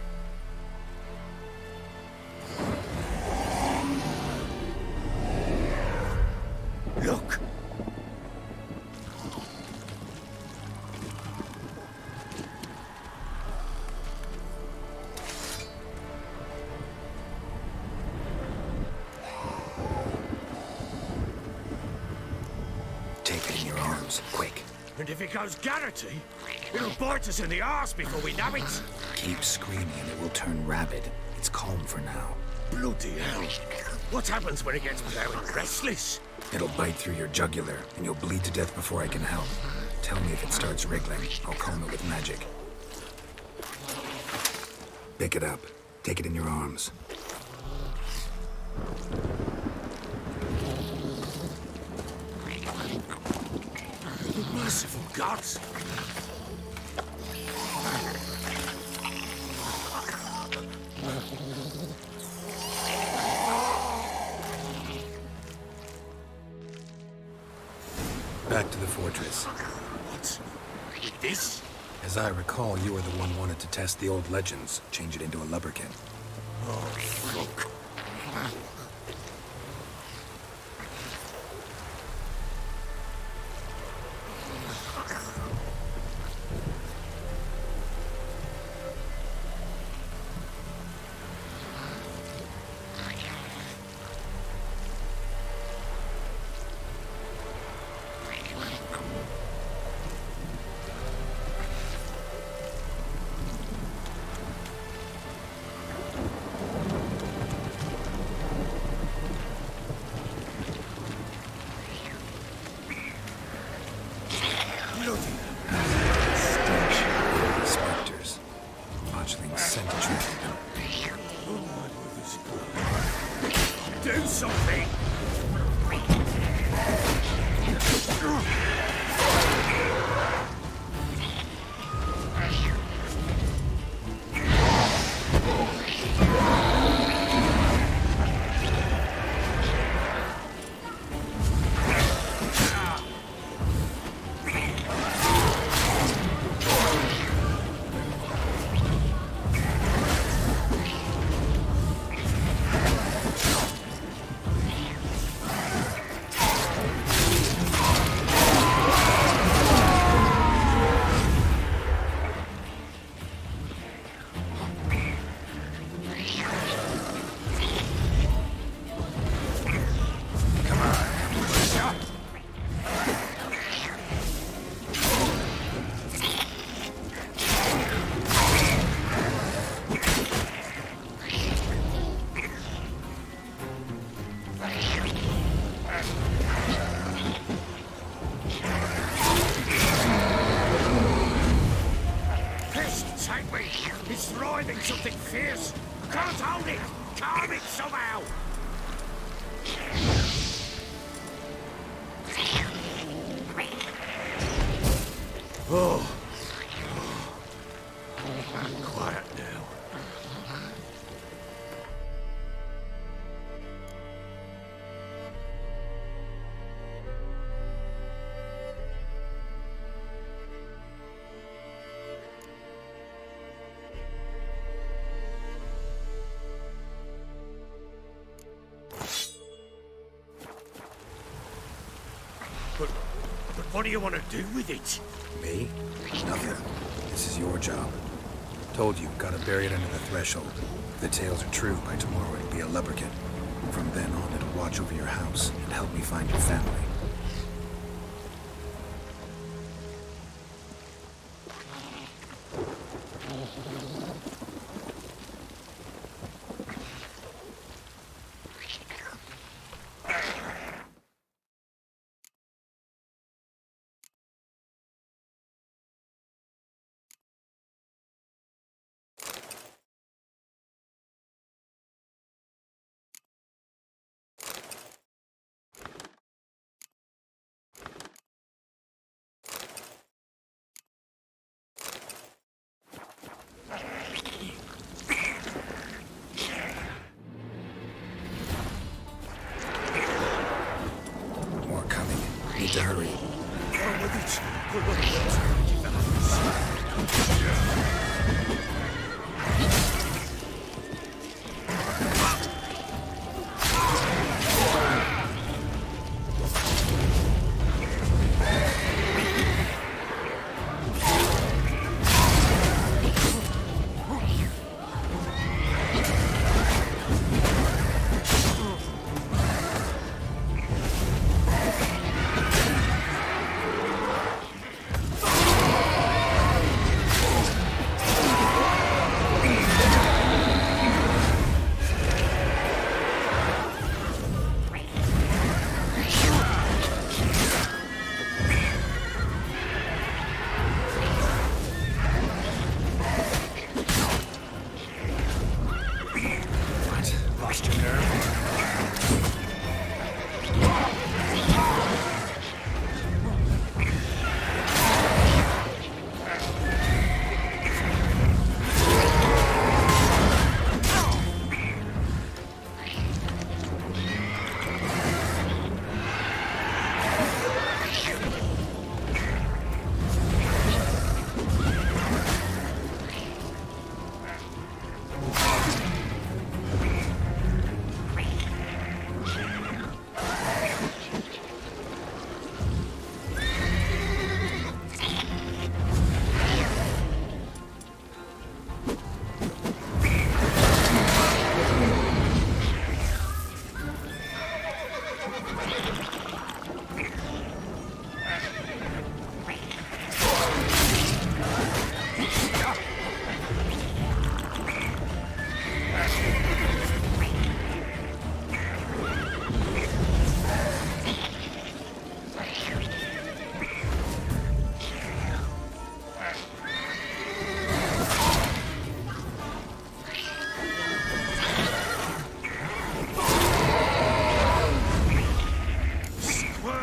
D: Look!
B: Take it in your arms, quick.
D: And if it goes Garrity, it'll bite us in the arse before we know it.
B: Keep screaming and it will turn rabid. It's calm for now.
D: Bloody hell. What happens when it gets plowing restless?
B: It'll bite through your jugular, and you'll bleed to death before I can help. Tell me if it starts wriggling. I'll calm it with magic. Pick it up. Take it in your arms.
D: Merciful gods!
B: Back to the fortress.
D: What? With this?
B: As I recall, you were the one wanted to test the old legends, change it into a lubberkin.
D: Oh, fuck.
E: Do something!
D: It's thriving something fierce. Can't hold it. Calm it somehow. Oh. Quiet now. But what do you want to do with it?
B: Me? Nothing. This is your job. Told you, gotta bury it under the threshold. If the tales are true, by tomorrow it'll be a lubberkin. From then on, it'll watch over your house and help me find your family. Need to hurry.
D: On with it.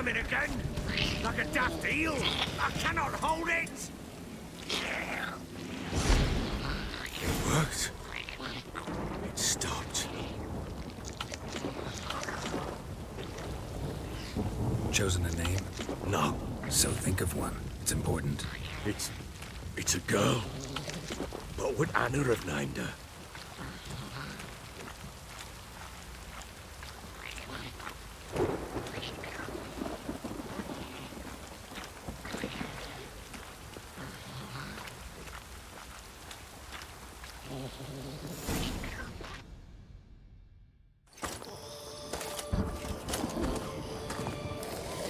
E: squirming again? Like a daft eel? I cannot hold it! It worked. It stopped.
B: Chosen a name?
E: No.
B: So think of one. It's important.
E: It's a girl. What would Anna have named her?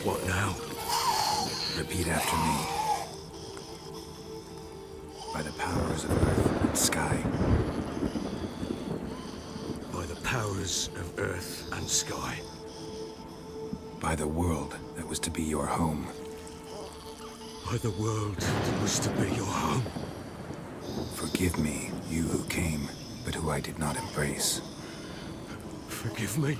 E: What now?
B: Repeat after me. By the powers of earth and sky.
E: By the powers of earth and sky.
B: By the world that was to be your home.
E: By the world that was to be your home.
B: Forgive me, you who came, but who I did not embrace.
E: Forgive me.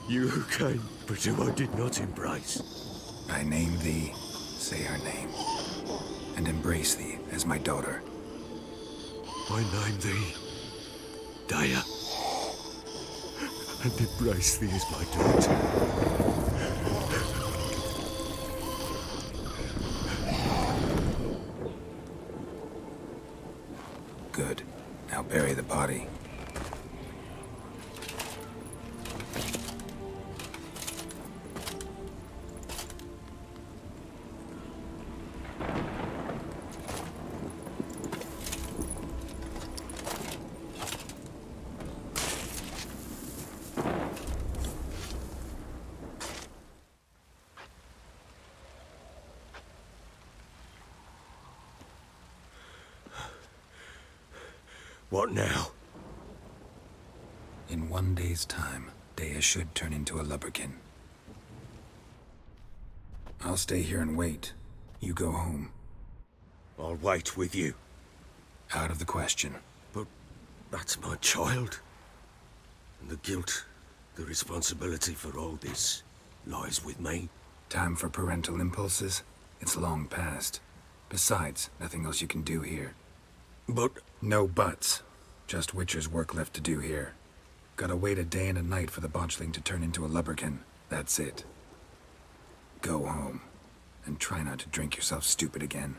E: You who came, but who I did not embrace.
B: I name thee, say her name, and embrace thee as my daughter.
E: I name thee, Dea, and embrace thee as my daughter.
B: Good. Now bury the body.
E: What now?
B: In 1 day's time, Dea should turn into a lubberkin. I'll stay here and wait. You go home.
E: I'll wait with you.
B: Out of the question.
E: But that's my child. And the guilt, the responsibility for all this lies with me.
B: Time for parental impulses? It's long past. Besides, nothing else you can do here.
E: But...
B: No buts. Just Witcher's work left to do here. Gotta wait a day and a night for the botchling to turn into a lubberkin. That's it. Go home. And try not to drink yourself stupid again.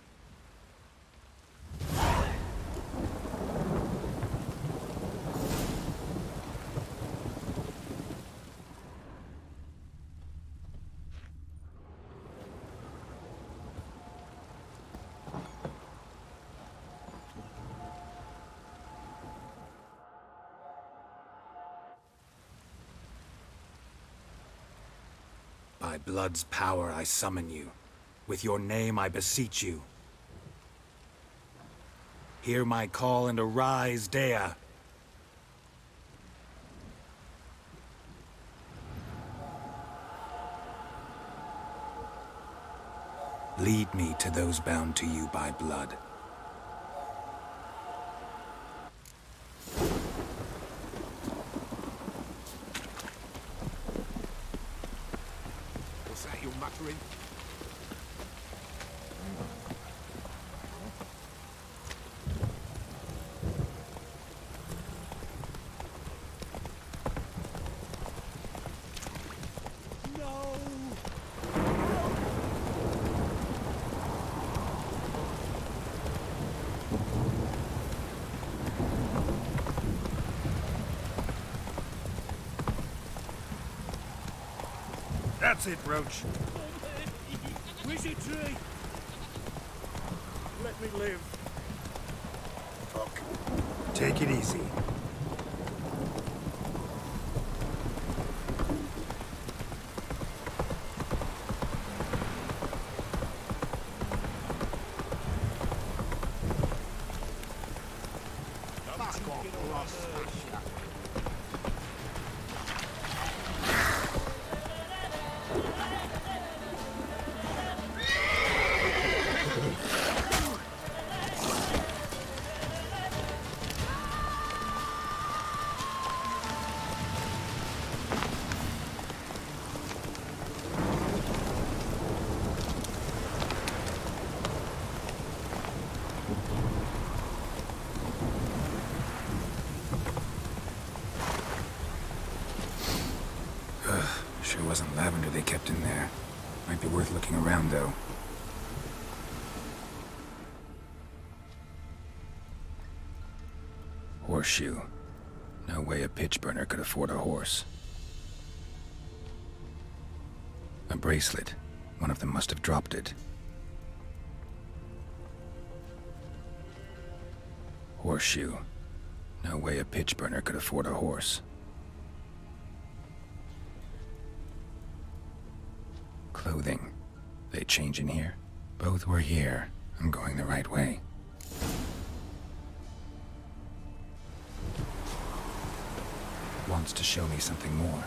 B: By blood's power I summon you. With your name I beseech you. Hear my call and arise, Dea. Lead me to those bound to you by blood.
H: What's that you're muttering?
A: That's it, Roach.
E: Wizard tree! Let me live.
A: Fuck. Take it easy.
B: Sure wasn't lavender they kept in there. Might be worth looking around, though. Horseshoe. No way a pitch burner could afford a horse. A bracelet. One of them must have dropped it. Horseshoe. No way a pitch burner could afford a horse. Clothing. They change in here? Both were here. I'm going the right way. Wants to show me something more.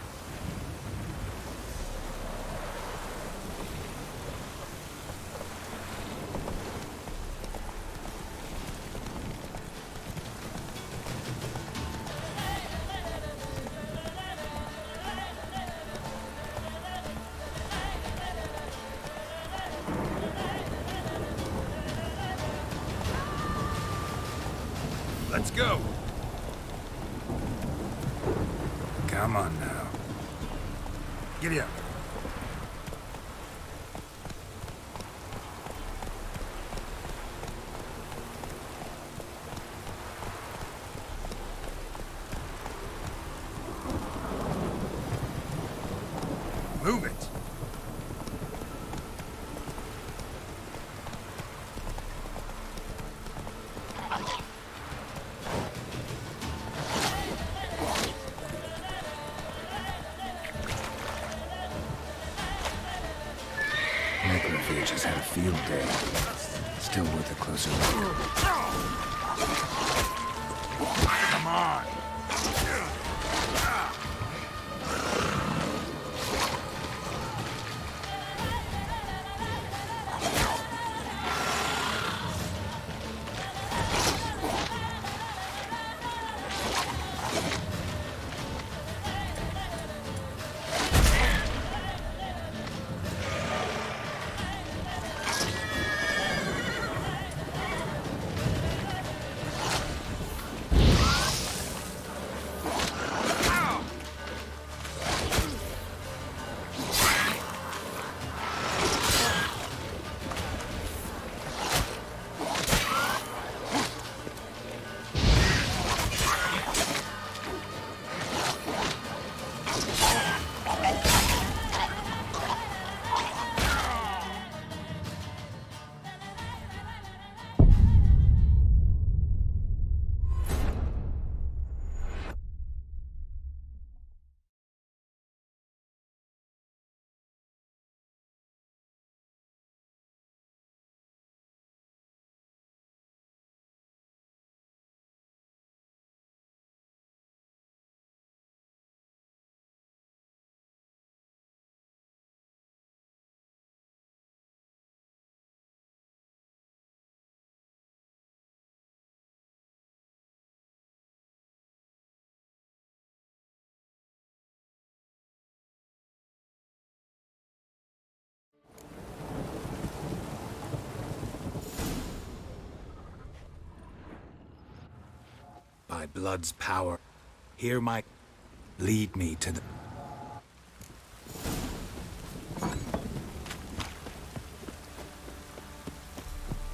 H: Let's go!
B: Come on now.
H: Giddy up. Move it!
B: Necrophage has had a field day. Still worth a closer look.
H: Come on!
B: By blood's power, hear my... Lead me to the...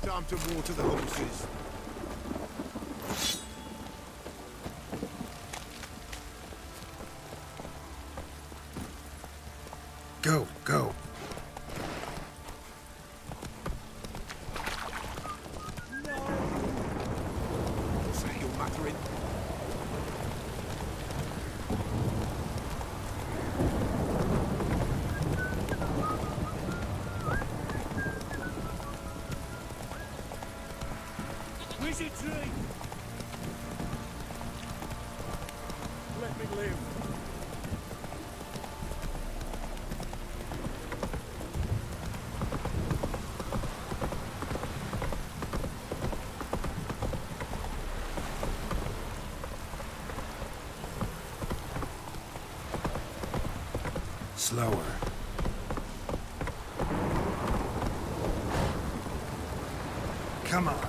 H: Time to water the horses. Go, go.
I: Wizardry! Let me live.
B: Slower.
H: Come on.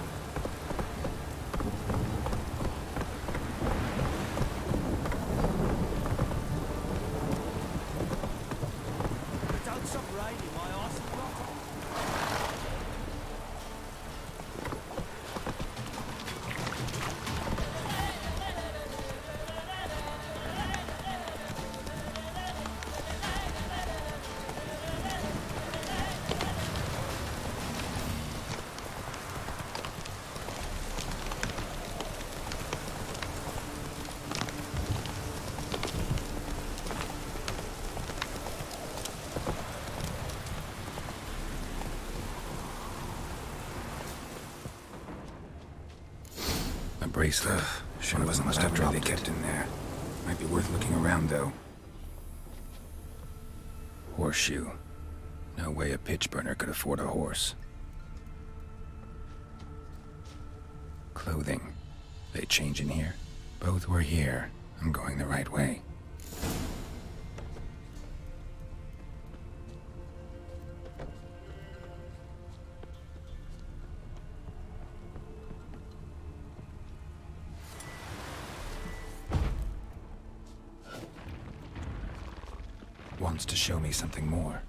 B: bracelet. Sure wasn't much after they kept in there. Might be worth looking around, though. Horseshoe. No way a pitch burner could afford a horse. Clothing. They change in here? Both were here. I'm going the right way. Wants to show me something more.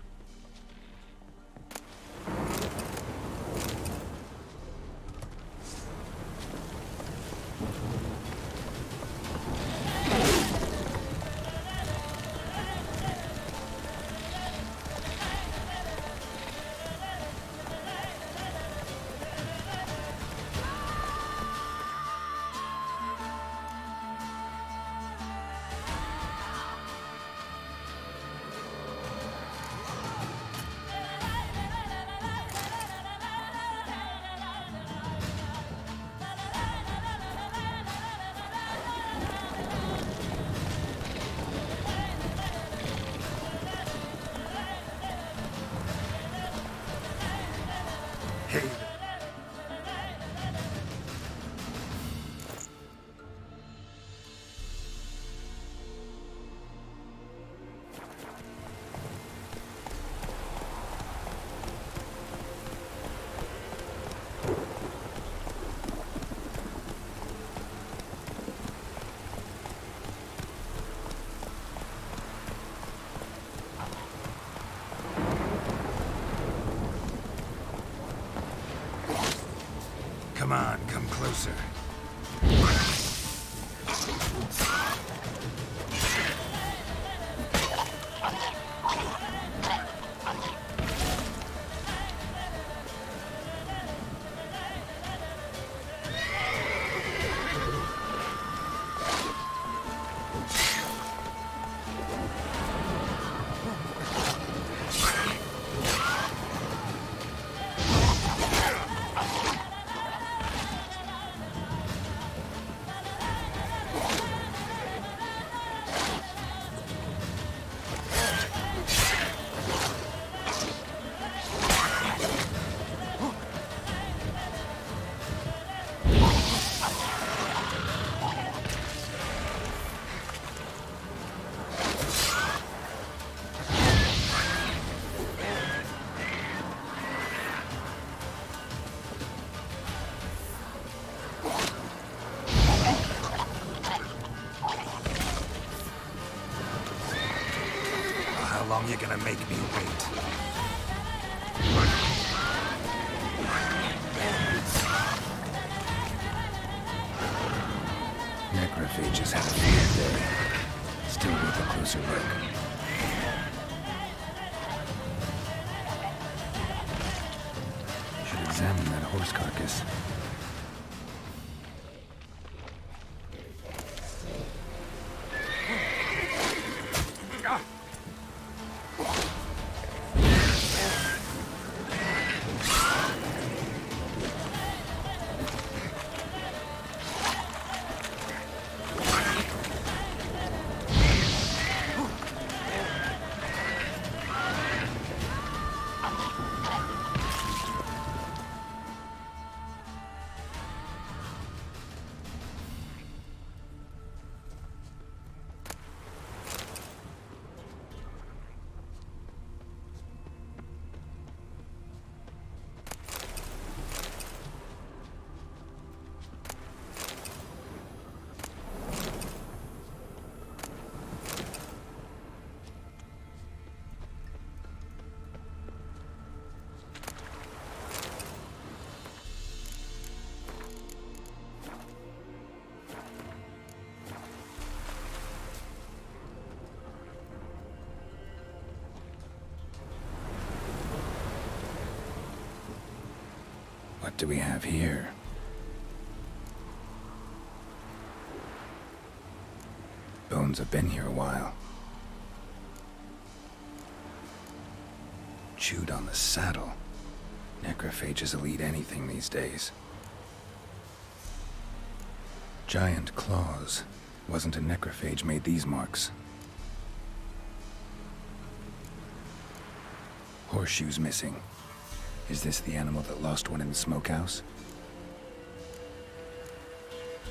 B: Come on, come closer. How long you gonna make me wait? Necrophages had a field day. Still worth a closer look. Should examine that horse carcass. What do we have here? Bones have been here a while. Chewed on the saddle. Necrophages will eat anything these days. Giant claws. Wasn't a necrophage made these marks. Horseshoes missing. Is this the animal that lost one in the smokehouse?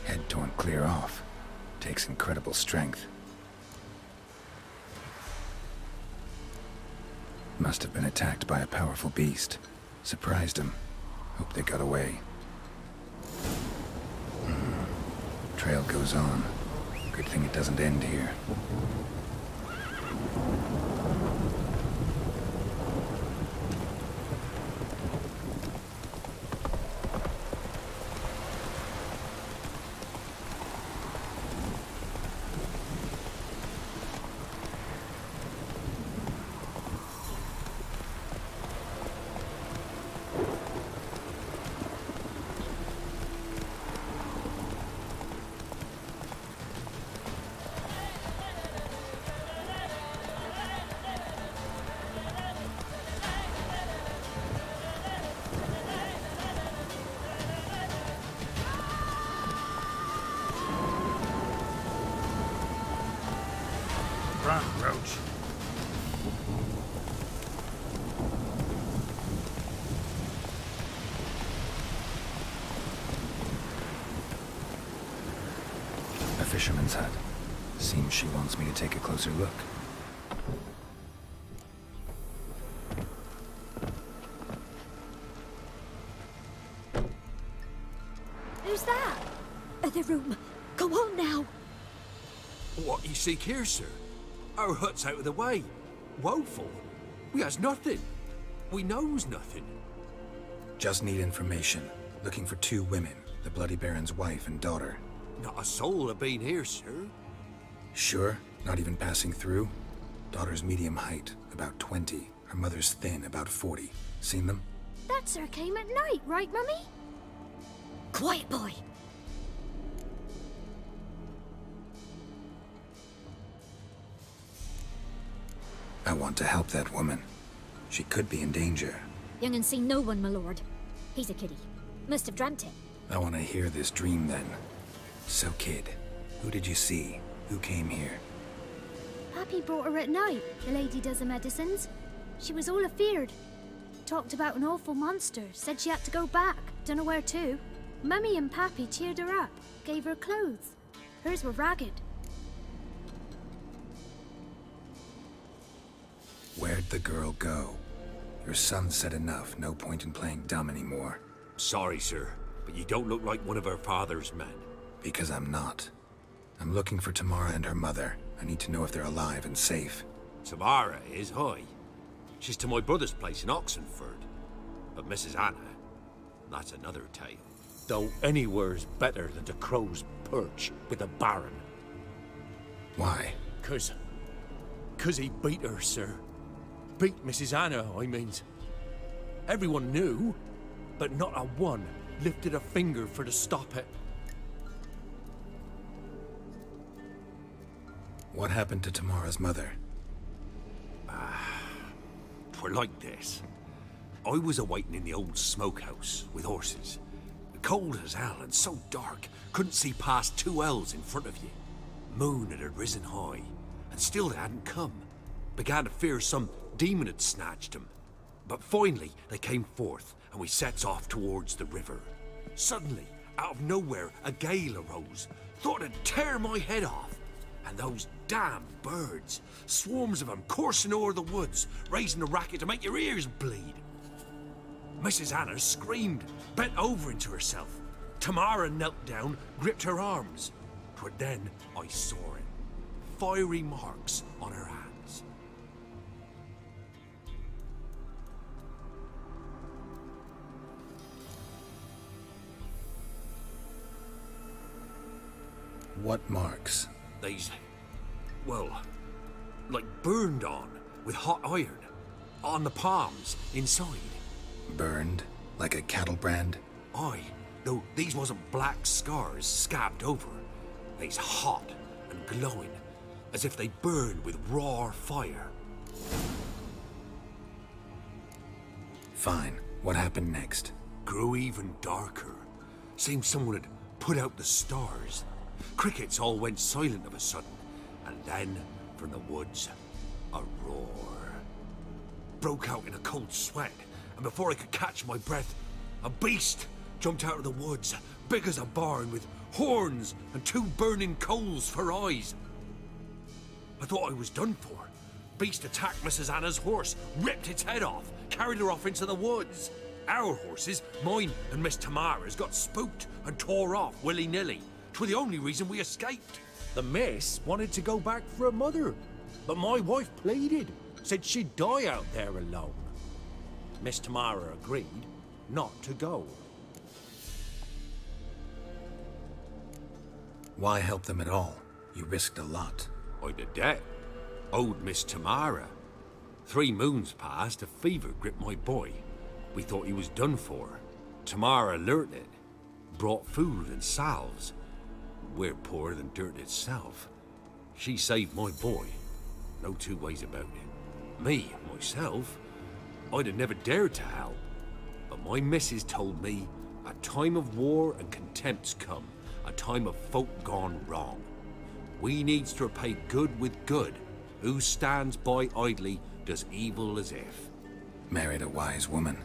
B: Head torn clear off. Takes incredible strength. Must have been attacked by a powerful beast. Surprised him. Hope they got away. Trail goes on. Good thing it doesn't end here.
E: Run, Roach.
B: A fisherman's hut. Seems she wants me to take a closer look.
J: Who's that? Other room. Go on now.
K: What you seek here, sir? Our hut's out of the way. Woeful. We has nothing. We knows nothing.
B: Just need information. Looking for 2 women. The Bloody Baron's wife and daughter.
K: Not a soul have been here, sir.
B: Sure? Not even passing through? Daughter's medium height, about 20. Her mother's thin, about 40. Seen them?
J: That sir came at night, right, Mummy? Quiet, boy.
B: I want to help that woman. She could be in danger.
J: Young and seen no one, my lord. He's a kiddie. Must have dreamt it.
B: I want to hear this dream then. So, kid, who did you see? Who came here?
J: Pappy brought her at night, the lady does the medicines. She was all afeared. Talked about an awful monster, said she had to go back, dunno where to. Mummy and Pappy cheered her up, gave her clothes. Hers were ragged.
B: Where'd the girl go? Your son said enough, no point in playing dumb anymore.
K: Sorry, sir, but you don't look like one of our father's men.
B: Because I'm not. I'm looking for Tamara and her mother. I need to know if they're alive and safe.
K: Tamara is, hi. She's to my brother's place in Oxenford. But Mrs. Anna, that's another tale.
E: Though anywhere's better than the Crow's Perch with the Baron.
B: Why?
E: 'Cause he beat her, sir. Beat Mrs. Anna, I means. Everyone knew, but not a one lifted a finger for to stop it.
B: What happened to Tamara's mother?
K: Twere like this. I was awaiting in the old smokehouse with horses. Cold as hell and so dark, couldn't see past 2 ells in front of you. Moon had risen high, and still they hadn't come. Began to fear some demon had snatched them. But finally, they came forth, and we sets off towards the river. Suddenly, out of nowhere, a gale arose. Thought it'd tear my head off. And those damn birds, swarms of them coursing o'er the woods, raising a racket to make your ears bleed. Mrs. Anna screamed, bent over into herself. Tamara knelt down, gripped her arms. 'Twere then I saw it. Fiery marks on her hands.
B: What marks?
K: They's, well, like burned on with hot iron. On the palms, inside.
B: Burned? Like a cattle brand?
K: Aye, though these wasn't black scars scabbed over. They's hot and glowing, as if they burned with raw fire.
B: Fine. What happened next?
K: Grew even darker. Seemed someone had put out the stars. Crickets all went silent of a sudden, and then, from the woods, a roar. Broke out in a cold sweat, and before I could catch my breath, a beast jumped out of the woods, big as a barn, with horns and 2 burning coals for eyes. I thought I was done for. Beast attacked Mrs. Anna's horse, ripped its head off, carried her off into the woods. Our horses, mine and Miss Tamara's, got spooked and tore off willy-nilly. 'Twas the only reason we escaped.
E: The miss wanted to go back for her mother, but my wife pleaded, said she'd die out there alone. Miss Tamara agreed not to go.
B: Why help them at all? You risked a lot.
K: I'd a debt. Owed Miss Tamara. 3 moons passed, a fever gripped my boy. We thought he was done for. Tamara learnt it. Brought food and salves. We're poorer than dirt itself. She saved my boy. No 2 ways about it. Me, myself, I'd have never dared to help. But my missus told me a time of war and contempt's come. A time of folk gone wrong. We needs to repay good with good. Who stands by idly does evil as if.
B: Married a wise woman.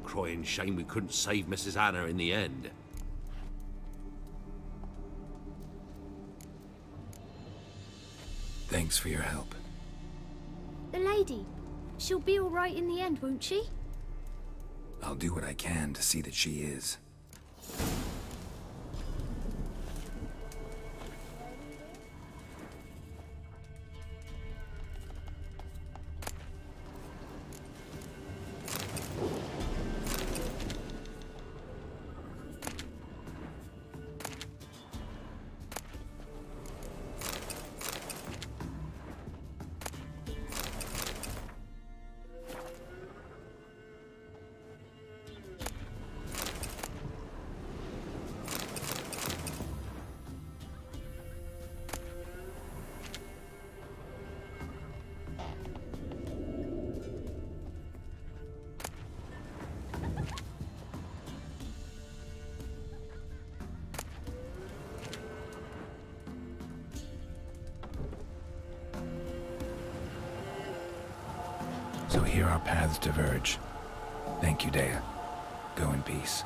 K: Crying shame we couldn't save Mrs. Anna in the end.
B: Thanks for your help.
J: The lady, she'll be all right in the end, won't she?
B: I'll do what I can to see that she is. So here our paths diverge. Thank you, Dea. Go in peace.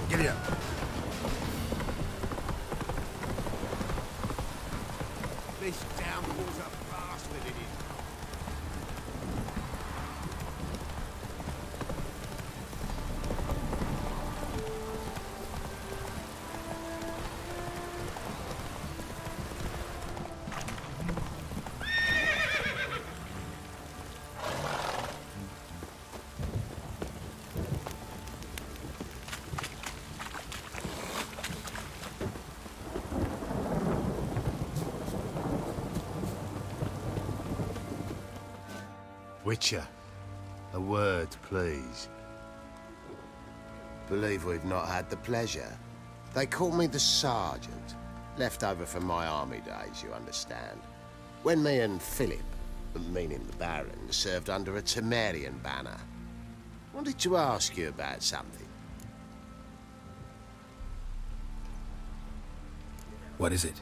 H: Giddy up. This downpour's a bastard, it is.
L: Witcher. A word, please.
M: Believe we've not had the pleasure. They call me the Sergeant. Left over from my army days, you understand. When me and Philip, meaning the Baron, served under a Temerian banner. Wanted to ask you about something.
B: What is it?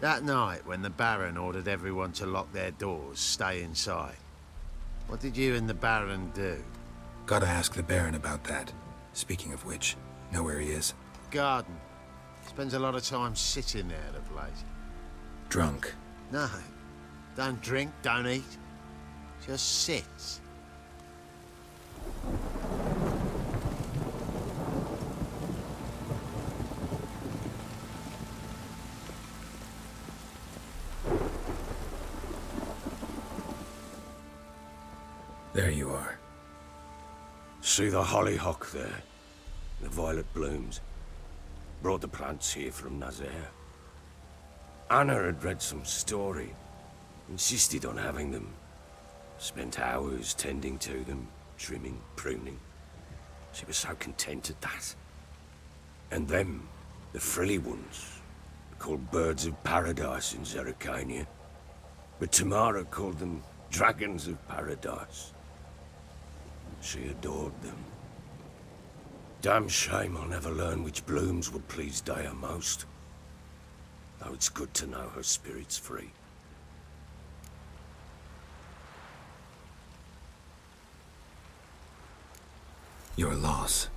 L: That night, when the Baron ordered everyone to lock their doors, stay inside. What did you and the Baron do?
B: Gotta ask the Baron about that. Speaking of which, know where he is?
L: Garden. Spends a lot of time sitting there of late.
B: Drunk.
L: No. Don't drink, don't eat. Just sits.
B: There you are.
D: See the hollyhock there? The violet blooms. Brought the plants here from Nazaire. Anna had read some story. Insisted on having them. Spent hours tending to them, trimming, pruning. She was so content at that. And them, the frilly ones, called birds of paradise in Zerrikania. But Tamara called them dragons of paradise. She adored them. Damn shame I'll never learn which blooms would please Dea most. Though it's good to know her spirit's free.
B: Your loss.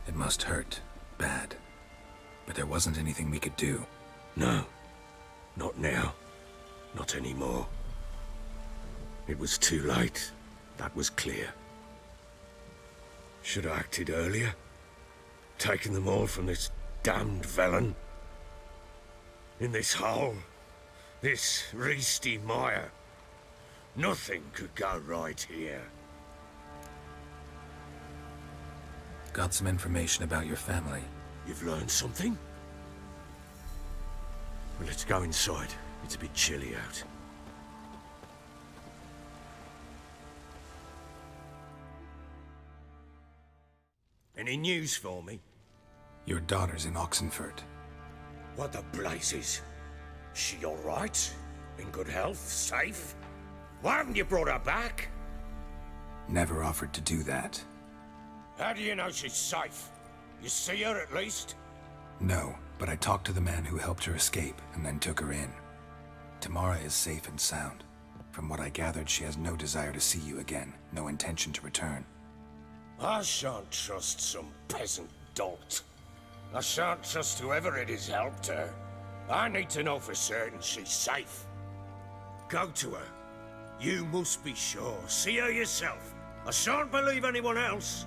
B: It must hurt. Bad. But there wasn't anything we could do.
D: No. Not now. Not anymore. It was too late. That was clear. Should have acted earlier. Taken them all from this damned Velen. In this hole. This Reesty mire. Nothing could go right here.
B: Got some information about your family.
D: You've learned something? Well, let's go inside. It's a bit chilly out. Any news for me?
B: Your daughter's in Oxenfurt.
D: What the blazes? She all right? In good health? Safe? Why haven't you brought her back?
B: Never offered to do that.
D: How do you know she's safe? You see her at least?
B: No, but I talked to the man who helped her escape and then took her in. Tamara is safe and sound. From what I gathered, she has no desire to see you again, no intention to return.
D: I shan't trust some peasant dolt. I shan't trust whoever it is helped her. I need to know for certain she's safe. Go to her. You must be sure. See her yourself. I shan't believe anyone else.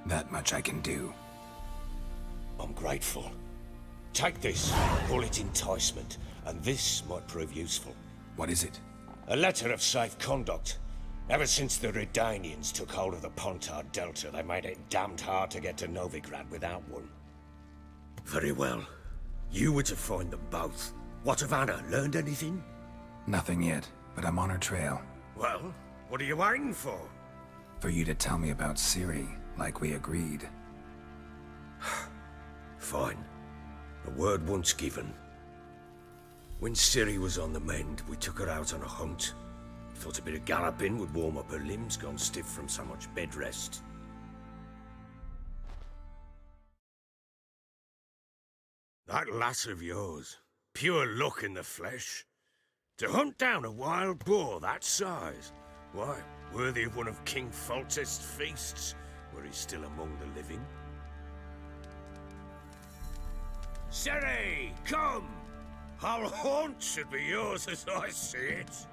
B: That much I can do.
D: I'm grateful. Take this. Call it enticement. And this might prove useful.
B: What is it?
D: A letter of safe conduct. Ever since the Redanians took hold of the Pontard Delta, they made it damned hard to get to Novigrad without one. Very well. You were to find them both. What of Anna? Learned anything?
B: Nothing yet, but I'm on her trail.
D: Well, what are you waiting for?
B: For you to tell me about Ciri, like we agreed.
D: Fine. A word once given. When Ciri was on the mend, we took her out on a hunt. Thought a bit of galloping would warm up her limbs, gone stiff from so much bed rest. That lass of yours, pure luck in the flesh. To hunt down a wild boar that size, why, worthy of one of King Foltest's feasts, where he's still among the living. Ciri, come! Our haunt should be yours as I see it.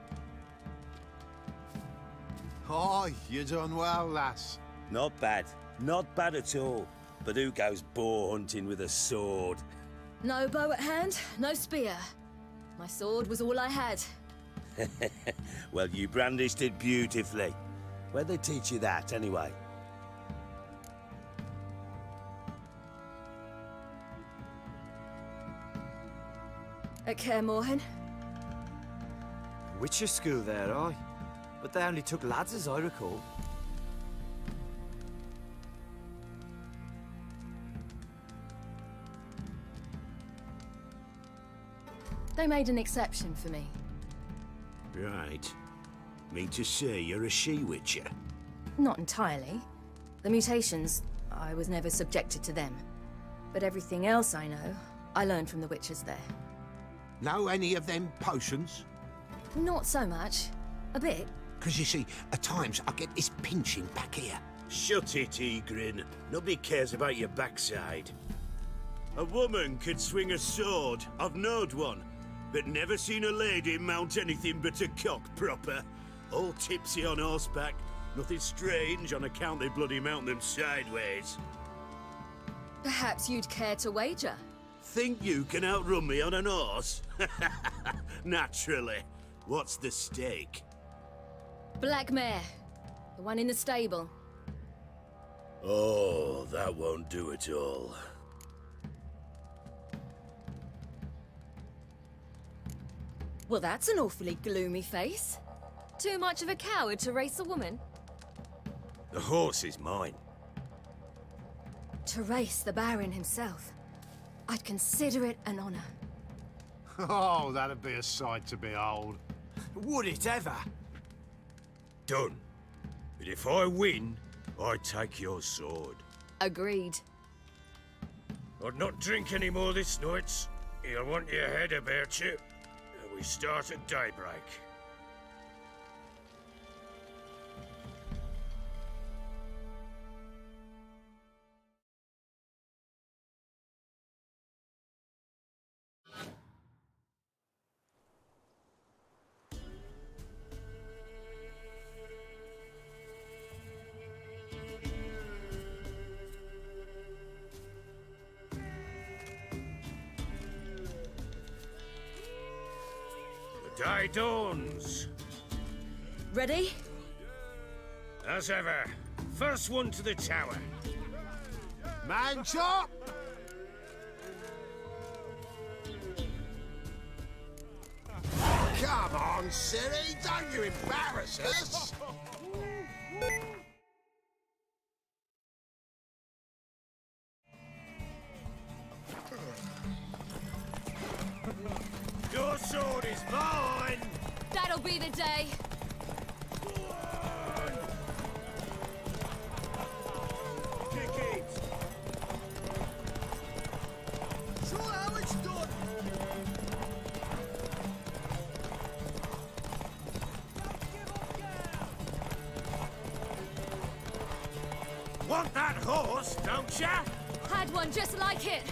L: Oh, you done well, lass.
N: Not bad. Not bad at all. But who goes boar hunting with a sword?
O: No bow at hand, no spear. My sword was all I had.
N: Well, you brandished it beautifully. Where'd they teach you that, anyway?
O: At Kaer Morhen.
P: Witcher school there, aye. But they only took lads, as I recall.
O: They made an exception for me.
N: Right. Mean to say you're a she-witcher?
O: Not entirely. The mutations, I was never subjected to them. But everything else I know, I learned from the witches there.
H: Know any of them potions?
O: Not so much. A bit.
H: Because you see, at times I get this pinching back here.
N: Shut it, Egrin. Nobody cares about your backside. A woman could swing a sword. I've knowed one. But never seen a lady mount anything but a cock proper. All tipsy on horseback. Nothing strange on account they bloody mount them sideways.
O: Perhaps you'd care to wager?
N: Think you can outrun me on an horse? Naturally. What's the stake?
O: Black mare. The one in the stable.
N: Oh, that won't do it all.
O: Well, that's an awfully gloomy face. Too much of a coward to race a woman?
N: The horse is mine.
O: To race the Baron himself. I'd consider it an honor.
L: Oh, that'd be a sight to behold.
P: Would it ever?
N: Done. But if I win, I take your sword.
O: Agreed.
D: I'd not drink any more this night. You'll want your head about you. We start at daybreak. Day dawns.
O: Ready?
D: As ever. First one to the tower.
H: Man chop!
M: Come on, Ciri, don't you embarrass us!
D: Your sword is mine!
O: That'll be the day.
D: Kick it!
F: Show how it's done!
D: Want that horse, don't ya?
O: Had one just like it.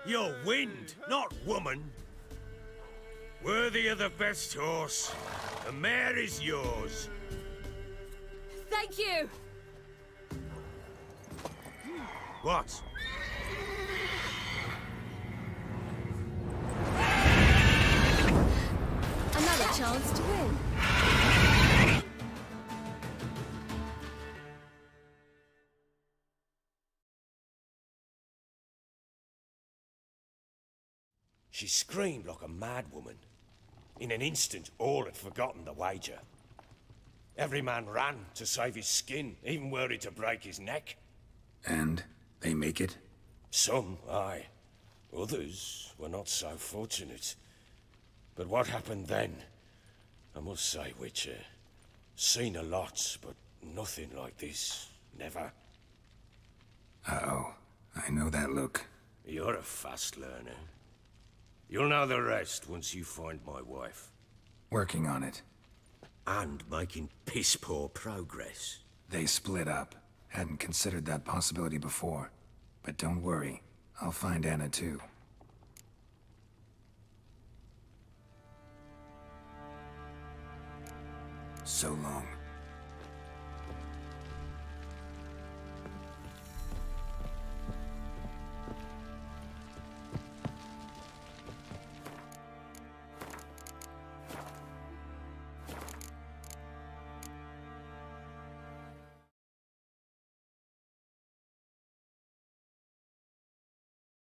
D: You're wind, not woman. Worthy of the best horse. The mare is yours.
O: Thank you.
D: What?
O: Another chance to win.
D: She screamed like a mad woman. In an instant, all had forgotten the wager. Every man ran to save his skin, even were it to break his neck.
B: And they make it?
D: Some, aye. Others were not so fortunate. But what happened then? I must say, Witcher, seen a lot, but nothing like this. Never.
B: Uh-oh. I know that look.
D: You're a fast learner. You'll know the rest once you find my wife.
B: Working on it.
N: And making piss-poor progress.
B: They split up. Hadn't considered that possibility before. But don't worry. I'll find Anna too. So long.